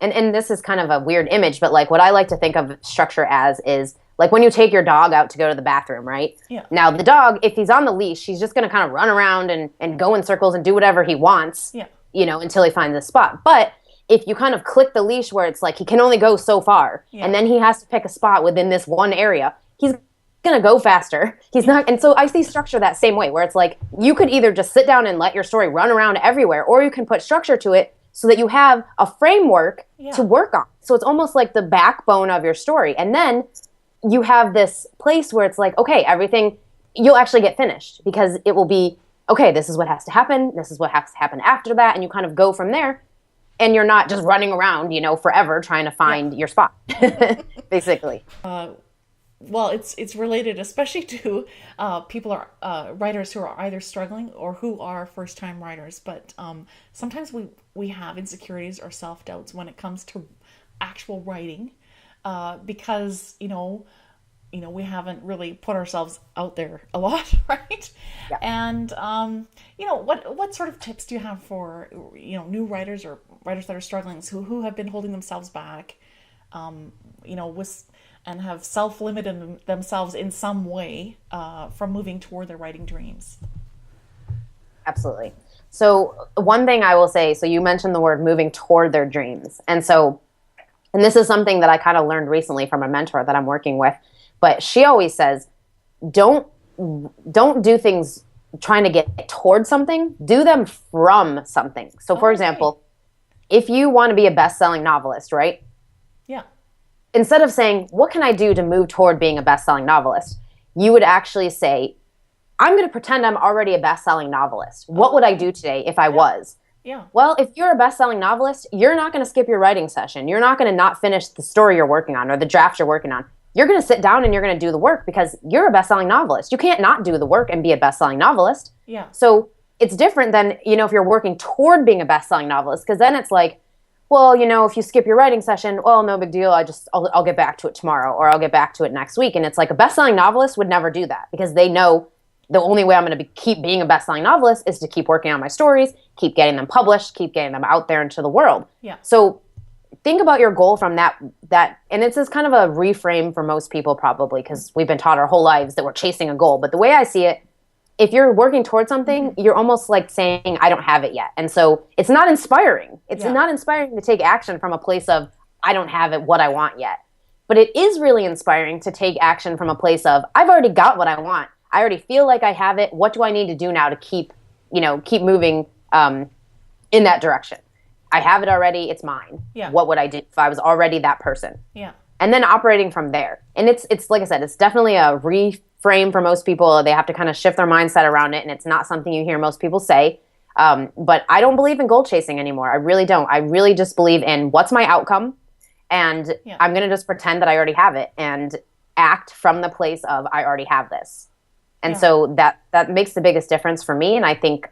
Speaker 2: this is kind of a weird image, but like what I like to think of structure as is like when you take your dog out to go to the bathroom, right?
Speaker 1: Yeah.
Speaker 2: Now the dog, if he's on the leash, he's just going to kind of run around and go in circles and do whatever he wants, you know, until he finds a spot. But if you kind of click the leash where it's like he can only go so far, and then he has to pick a spot within this one area, he's going to go faster. He's not. And so I see structure that same way, where it's like you could either just sit down and let your story run around everywhere, or you can put structure to it so that you have a framework to work on. So it's almost like the backbone of your story. And then you have this place where it's like, okay, everything, you'll actually get finished because it will be, okay, this is what has to happen. This is what has to happen after that. And you kind of go from there. And you're not just running around, you know, forever trying to find your spot, basically.
Speaker 1: Well, it's related, especially to writers who are either struggling or who are first-time writers. But sometimes we have insecurities or self-doubts when it comes to actual writing, because you know we haven't really put ourselves out there a lot, right? Yeah. And you know, what sort of tips do you have for new writers or writers that are struggling, who have been holding themselves back, you know, and have self-limited themselves in some way from moving toward their writing dreams?
Speaker 2: Absolutely. So one thing I will say, so you mentioned the word moving toward their dreams. And this is something that I kind of learned recently from a mentor that I'm working with, but she always says, don't do things trying to get towards something, do them from something. So for example, if you want to be a best-selling novelist, right?
Speaker 1: Yeah.
Speaker 2: Instead of saying, what can I do to move toward being a best-selling novelist? You would actually say, I'm going to pretend I'm already a best-selling novelist. What would I do today if I was?
Speaker 1: Yeah.
Speaker 2: Well, if you're a best-selling novelist, you're not going to skip your writing session. You're not going to not finish the story you're working on or the draft you're working on. You're going to sit down and you're going to do the work because you're a best-selling novelist. You can't not do the work and be a best-selling novelist.
Speaker 1: Yeah.
Speaker 2: So it's different than, if you're working toward being a best-selling novelist, because then it's like, well, if you skip your writing session, well, no big deal. I'll get back to it tomorrow, or I'll get back to it next week. And it's like a best-selling novelist would never do that, because they know the only way I'm going to keep being a best-selling novelist is to keep working on my stories, keep getting them published, keep getting them out there into the world.
Speaker 1: Yeah.
Speaker 2: So think about your goal from that, and it's just kind of a reframe for most people probably, because we've been taught our whole lives that we're chasing a goal. But the way I see it, if you're working towards something, you're almost like saying, I don't have it yet. And so it's not inspiring. It's not inspiring to take action from a place of, I don't have it what I want yet. But it is really inspiring to take action from a place of, I've already got what I want. I already feel like I have it. What do I need to do now to keep moving in that direction? I have it already. It's mine.
Speaker 1: Yeah.
Speaker 2: What would I do if I was already that person?
Speaker 1: Yeah.
Speaker 2: And then operating from there. And it's like I said, it's definitely a reframe for most people. They have to kind of shift their mindset around it, and it's not something you hear most people say. But I don't believe in goal chasing anymore. I really don't. I really just believe in what's my outcome, and I'm going to just pretend that I already have it and act from the place of I already have this. And so that makes the biggest difference for me. And I think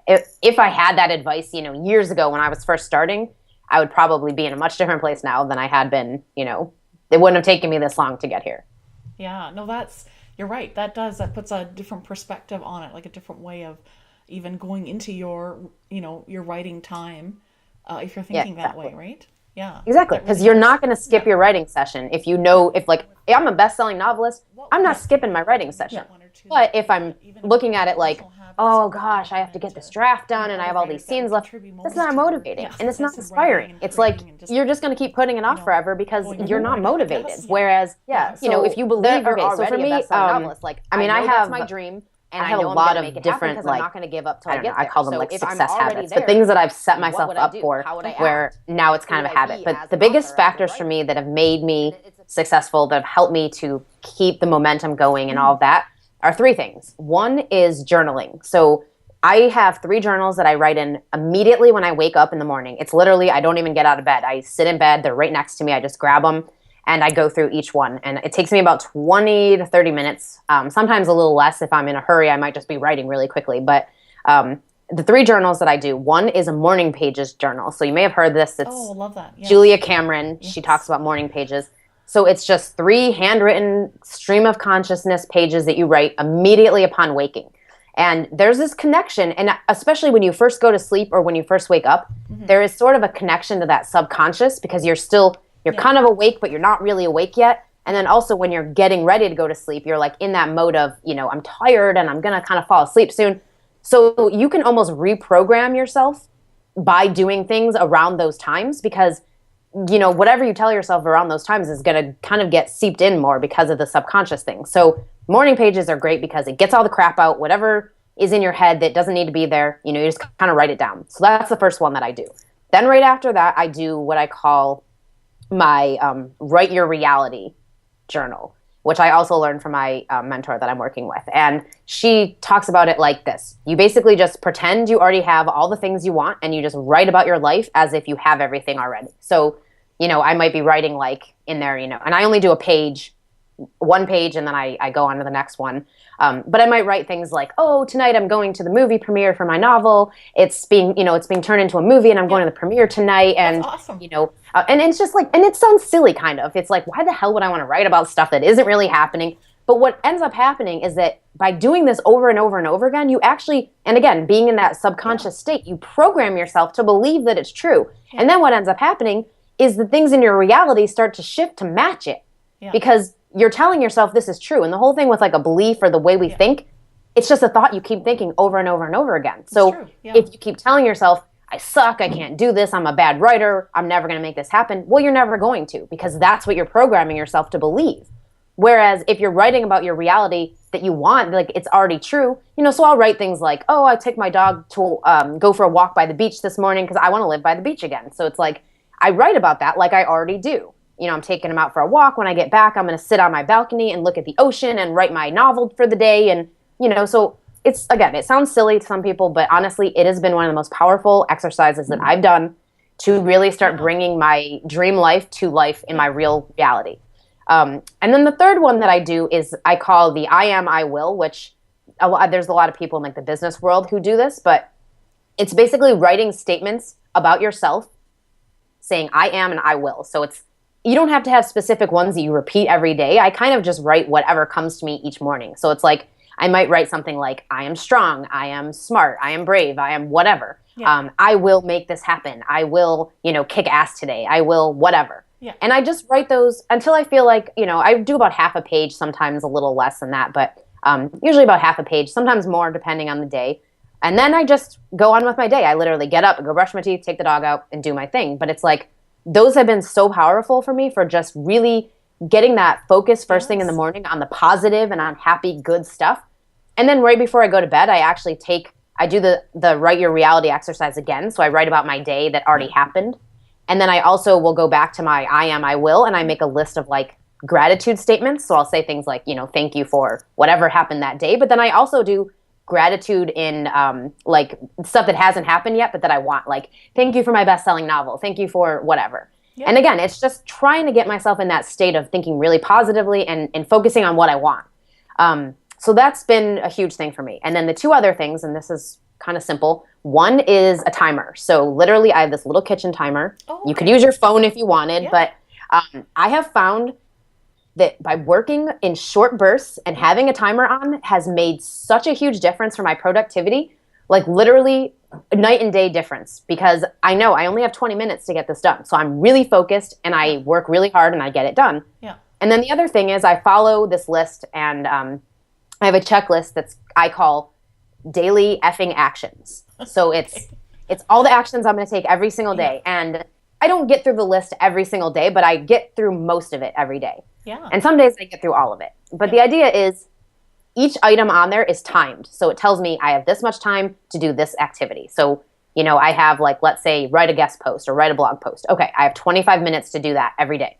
Speaker 2: if I had that advice, years ago when I was first starting, I would probably be in a much different place now than I had been, it wouldn't have taken me this long to get here.
Speaker 1: Yeah, no, you're right. That puts a different perspective on it, like a different way of even going into your writing time, if you're thinking that way, right? Yeah.
Speaker 2: Exactly. Because you're not going to skip your writing session. If I'm a best-selling novelist, I'm not skipping my writing session. But if I'm looking at it like, oh gosh, I have to get this draft done and I have all these scenes left, that's not motivating and it's not inspiring. It's like you're just going to keep putting it off forever because you're not motivated. Whereas, if you believe you're already a best-selling novelist, I have my dream. And I have a lot of different, I'm not going to give up till I get there. I call them success habits, but things that I've set myself up for where now it's kind of a habit. But the biggest factors for me that have made me successful, that have helped me to keep the momentum going and all of that are three things. One is journaling. So I have 3 journals that I write in immediately when I wake up in the morning. It's literally, I don't even get out of bed. I sit in bed, they're right next to me, I just grab them. And I go through each one. And it takes me about 20 to 30 minutes, sometimes a little less. If I'm in a hurry, I might just be writing really quickly. But the 3 journals that I do, one is a morning pages journal. So you may have heard this. It's
Speaker 1: love that. Yes.
Speaker 2: Julia Cameron. Yes. She talks about morning pages. So it's just 3 handwritten stream of consciousness pages that you write immediately upon waking. And there's this connection, and especially when you first go to sleep or when you first wake up, there is sort of a connection to that subconscious because you're kind of awake, but you're not really awake yet. And then also when you're getting ready to go to sleep, you're like in that mode of, I'm tired and I'm going to kind of fall asleep soon. So you can almost reprogram yourself by doing things around those times because, whatever you tell yourself around those times is going to kind of get seeped in more because of the subconscious thing. So morning pages are great because it gets all the crap out, whatever is in your head that doesn't need to be there, you just kind of write it down. So that's the first one that I do. Then right after that, I do what I call my Write Your Reality journal, which I also learned from my mentor that I'm working with. And she talks about it like this. You basically just pretend you already have all the things you want and you just write about your life as if you have everything already. So, I might be writing like in there, and I only do one page and then I go on to the next one. But I might write things like, oh, tonight I'm going to the movie premiere for my novel. It's being turned into a movie and I'm going to the premiere tonight. And,
Speaker 1: that's awesome.
Speaker 2: And it's just like, and it sounds silly kind of. It's like, why the hell would I want to write about stuff that isn't really happening? But what ends up happening is that by doing this over and over and over again, you actually, and again, being in that subconscious state, you program yourself to believe that it's true. Yeah. And then what ends up happening is the things in your reality start to shift to match it. Yeah. Because you're telling yourself this is true. And the whole thing with like a belief or the way we think, it's just a thought you keep thinking over and over and over again. So if you keep telling yourself, I suck, I can't do this, I'm a bad writer, I'm never going to make this happen, well, you're never going to because that's what you're programming yourself to believe. Whereas if you're writing about your reality that you want, like it's already true, so I'll write things like, oh, I took my dog to go for a walk by the beach this morning because I want to live by the beach again. So it's like, I write about that like I already do. I'm taking him out for a walk. When I get back, I'm going to sit on my balcony and look at the ocean and write my novel for the day. And, so it's, again, it sounds silly to some people, but honestly, it has been one of the most powerful exercises that I've done to really start bringing my dream life to life in my real reality. And then the third one that I do is I call the I Am, I Will, which there's a lot of people in like the business world who do this, but it's basically writing statements about yourself saying I am and I will. So you don't have to have specific ones that you repeat every day. I kind of just write whatever comes to me each morning. So it's like, I might write something like, I am strong, I am smart, I am brave, I am whatever. Yeah. I will make this happen. I will, kick ass today. I will whatever. Yeah. And I just write those until I feel like, I do about half a page, sometimes a little less than that, but usually about half a page, sometimes more depending on the day. And then I just go on with my day. I literally get up, go brush my teeth, take the dog out, and do my thing. But it's like, those have been so powerful for me for just really getting that focus first thing in the morning on the positive and on happy, good stuff. And then right before I go to bed, I do the write your reality exercise again. So I write about my day that already happened. And then I also will go back to my I am, I will, and I make a list of like gratitude statements. So I'll say things like, thank you for whatever happened that day. But then I also do gratitude in like stuff that hasn't happened yet, but that I want. Like, thank you for my best-selling novel. Thank you for whatever. Yep. And again, it's just trying to get myself in that state of thinking really positively and focusing on what I want. So that's been a huge thing for me. And then the two other things, and this is kind of simple. One is a timer. So literally I have this little kitchen timer. Oh, okay. You could use your phone if you wanted, but I have found that by working in short bursts and having a timer on has made such a huge difference for my productivity, like literally night and day difference, because I know I only have 20 minutes to get this done. So I'm really focused and I work really hard and I get it done. Yeah. And then the other thing is I follow this list and I have a checklist I call daily effing actions. So it's all the actions I'm going to take every single day. And I don't get through the list every single day, but I get through most of it every day. Yeah. And some days I get through all of it. But the idea is each item on there is timed. So it tells me I have this much time to do this activity. So, I have like, let's say, write a guest post or write a blog post. Okay, I have 25 minutes to do that every day.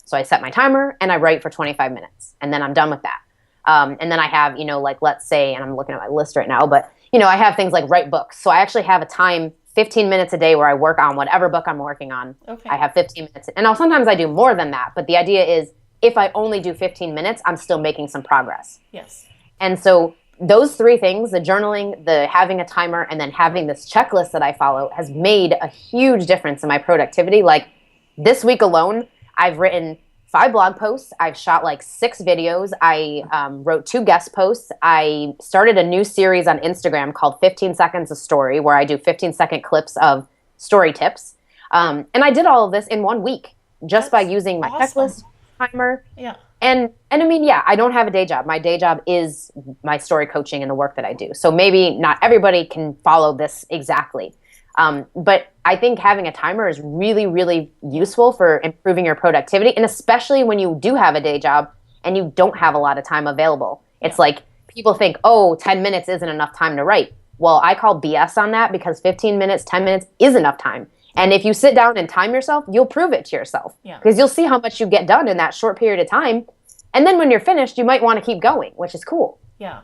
Speaker 2: So I set my timer and I write for 25 minutes. And then I'm done with that. And then I have, like, let's say, and I'm looking at my list right now, but, I have things like write books. So I actually have a time, 15 minutes a day where I work on whatever book I'm working on. Okay. I have 15 minutes. And now sometimes I do more than that. But the idea is if I only do 15 minutes, I'm still making some progress. Yes. And so those three things, the journaling, the having a timer, and then having this checklist that I follow has made a huge difference in my productivity. Like this week alone, I've written 5 blog posts. I've shot like 6 videos. I wrote 2 guest posts. I started a new series on Instagram called 15 Seconds a Story, where I do 15-second clips of story tips. And I did all of this in 1 week just by using my checklist, timer. Yeah. And I mean, I don't have a day job. My day job is my story coaching and the work that I do. So maybe not everybody can follow this exactly. But I think having a timer is really, really useful for improving your productivity. And especially when you do have a day job and you don't have a lot of time available. It's like people think, 10 minutes isn't enough time to write. Well, I call BS on that because 15 minutes, 10 minutes is enough time. And if you sit down and time yourself, you'll prove it to yourself. Because you'll see how much you get done in that short period of time. And then when you're finished, you might want to keep going, which is cool. Yeah.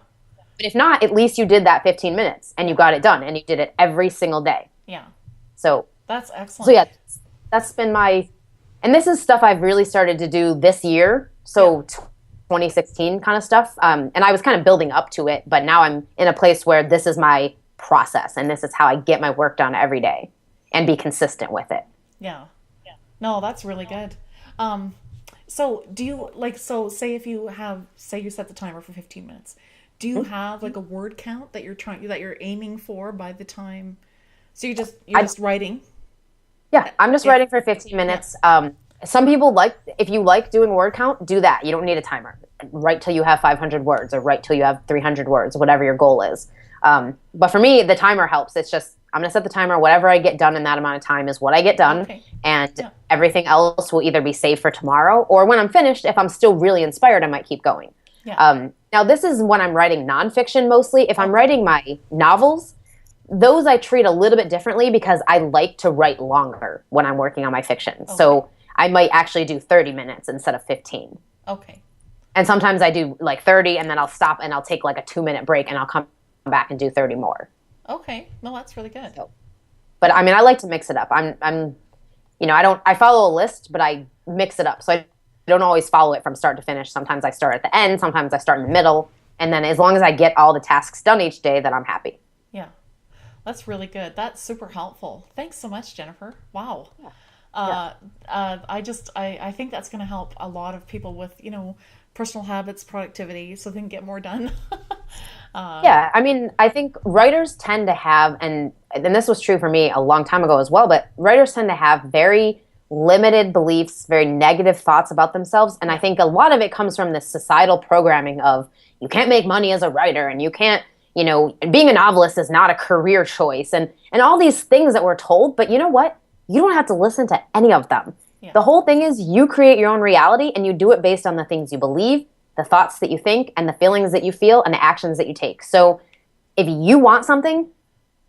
Speaker 2: But if not, at least you did that 15 minutes and you got it done and you did it every single day. Yeah. So
Speaker 1: that's excellent.
Speaker 2: So that's been and this is stuff I've really started to do this year. So 2016 kind of stuff. And I was kind of building up to it, but now I'm in a place where this is my process and this is how I get my work done every day and be consistent with it.
Speaker 1: Yeah. No, that's really good. So do you say you set the timer for 15 minutes, do you have like a word count that you're aiming for by the time? So you're just writing?
Speaker 2: Yeah, I'm just writing for 15 minutes. Yeah. Some people if you like doing word count, do that. You don't need a timer. Write till you have 500 words or write till you have 300 words, whatever your goal is. But for me, the timer helps. It's just, I'm going to set the timer. Whatever I get done in that amount of time is what I get done. Okay. And everything else will either be saved for tomorrow or when I'm finished, if I'm still really inspired, I might keep going. Yeah. Now, this is when I'm writing nonfiction mostly. If I'm writing my novels, those I treat a little bit differently because I like to write longer when I'm working on my fiction. Okay. So I might actually do 30 minutes instead of 15. Okay. And sometimes I do like 30 and then I'll stop and I'll take like a 2-minute break and I'll come back and do 30 more.
Speaker 1: Okay. No, that's really good.
Speaker 2: But I mean, I like to mix it up. I follow a list, but I mix it up. So I don't always follow it from start to finish. Sometimes I start at the end. Sometimes I start in the middle. And then as long as I get all the tasks done each day, then I'm happy.
Speaker 1: Yeah. That's really good. That's super helpful. Thanks so much, Jennifer. Wow.
Speaker 2: Yeah.
Speaker 1: I think that's going to help a lot of people with, personal habits, productivity, so they can get more done.
Speaker 2: Yeah, I mean, I think writers tend to have, and this was true for me a long time ago as well, but writers tend to have very limited beliefs, very negative thoughts about themselves. And I think a lot of it comes from this societal programming of you can't make money as a writer, and you can't, being a novelist is not a career choice, and all these things that we're told. But you know what? You don't have to listen to any of them. Yeah. The whole thing is you create your own reality, and you do it based on the things you believe, the thoughts that you think, and the feelings that you feel, and the actions that you take. So if you want something,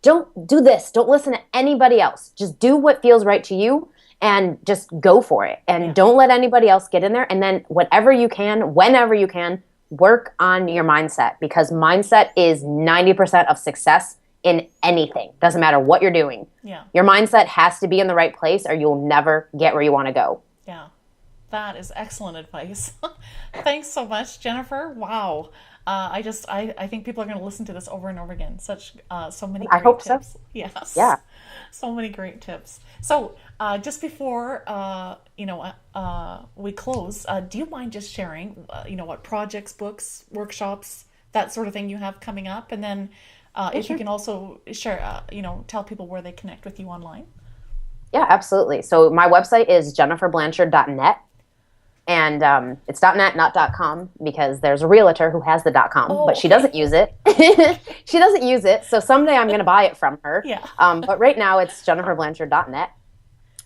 Speaker 2: don't do this. Don't listen to anybody else. Just do what feels right to you and just go for it. And don't let anybody else get in there. And then whatever you can, whenever you can, work on your mindset, because mindset is 90% of success in anything. Doesn't matter what you're doing.
Speaker 1: Yeah.
Speaker 2: Your mindset has to be in the right place or you'll never get where you want to go.
Speaker 1: Yeah. That is excellent advice. Thanks so much, Jennifer. Wow. I think people are going to listen to this over and over again. So many great
Speaker 2: I hope
Speaker 1: tips.
Speaker 2: So.
Speaker 1: Yes.
Speaker 2: Yeah.
Speaker 1: So many great tips. So just before, we close, do you mind just sharing, what projects, books, workshops, that sort of thing you have coming up? And then if you can also share, tell people where they connect with you online.
Speaker 2: Yeah, absolutely. So my website is jenniferblanchard.net. And it's .net, not .com, because there's a realtor who has the .com, but she doesn't use it. She doesn't use it, so someday I'm going to buy it from her.
Speaker 1: Yeah.
Speaker 2: But right now it's jenniferblanchard.net.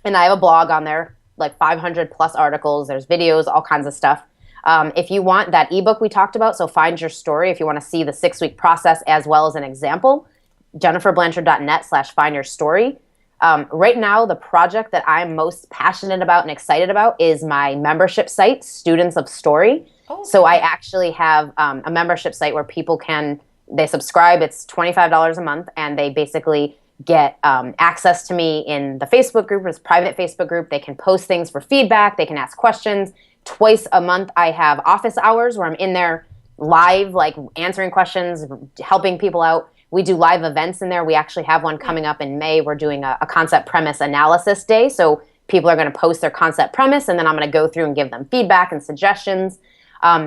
Speaker 2: And I have a blog on there, like 500 plus articles. There's videos, all kinds of stuff. If you want that ebook we talked about, so Find Your Story, if you want to see the 6-week process as well as an example, jenniferblanchard.net/find your story. Right now, the project that I'm most passionate about and excited about is my membership site, Students of Story. Oh. So I actually have a membership site where people they subscribe. It's $25 a month, and they basically get access to me in the Facebook group. It's a private Facebook group. They can post things for feedback. They can ask questions. Twice a month, I have office hours where I'm in there live, like answering questions, helping people out. We do live events in there. We actually have one coming up in May. We're doing a concept premise analysis day. So people are going to post their concept premise, and then I'm going to go through and give them feedback and suggestions.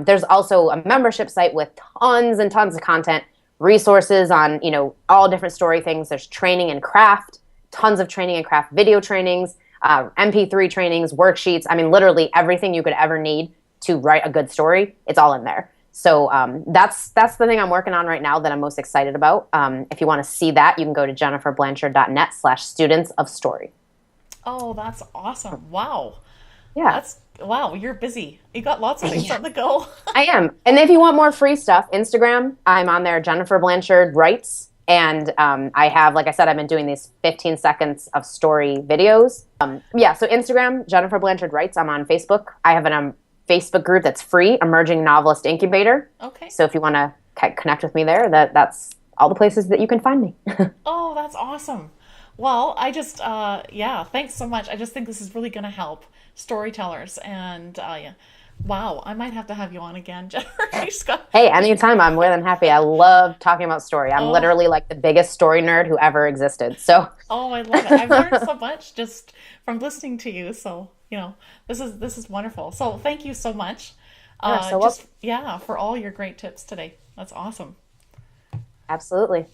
Speaker 2: There's also a membership site with tons and tons of content, resources on, all different story things. There's training and craft, tons of training and craft video trainings, MP3 trainings, worksheets. I mean, literally everything you could ever need to write a good story. It's all in there. So that's the thing I'm working on right now that I'm most excited about. If you want to see that, you can go to jenniferblanchard.net/students of story.
Speaker 1: Oh, that's awesome. Wow.
Speaker 2: Yeah.
Speaker 1: Wow, you're busy. You got lots of things on the go.
Speaker 2: I am. And if you want more free stuff, Instagram, I'm on there, Jennifer Blanchard Writes. And I have, like I said, I've been doing these 15 seconds of story videos. So Instagram, Jennifer Blanchard Writes. I'm on Facebook. I have a Facebook group that's free, Emerging Novelist Incubator. Okay. So if you want to connect with me there, that's all the places that you can find me.
Speaker 1: Oh, that's awesome. Well, I just, thanks so much. I just think this is really going to help storytellers. And wow, I might have to have you on again, Jennifer.
Speaker 2: Hey, anytime. I'm more than happy. I love talking about story. I'm literally like the biggest story nerd who ever existed. So.
Speaker 1: Oh, I love it. I've learned so much just from listening to you. So, this is wonderful. So thank you so much. For all your great tips today. That's awesome.
Speaker 2: Absolutely.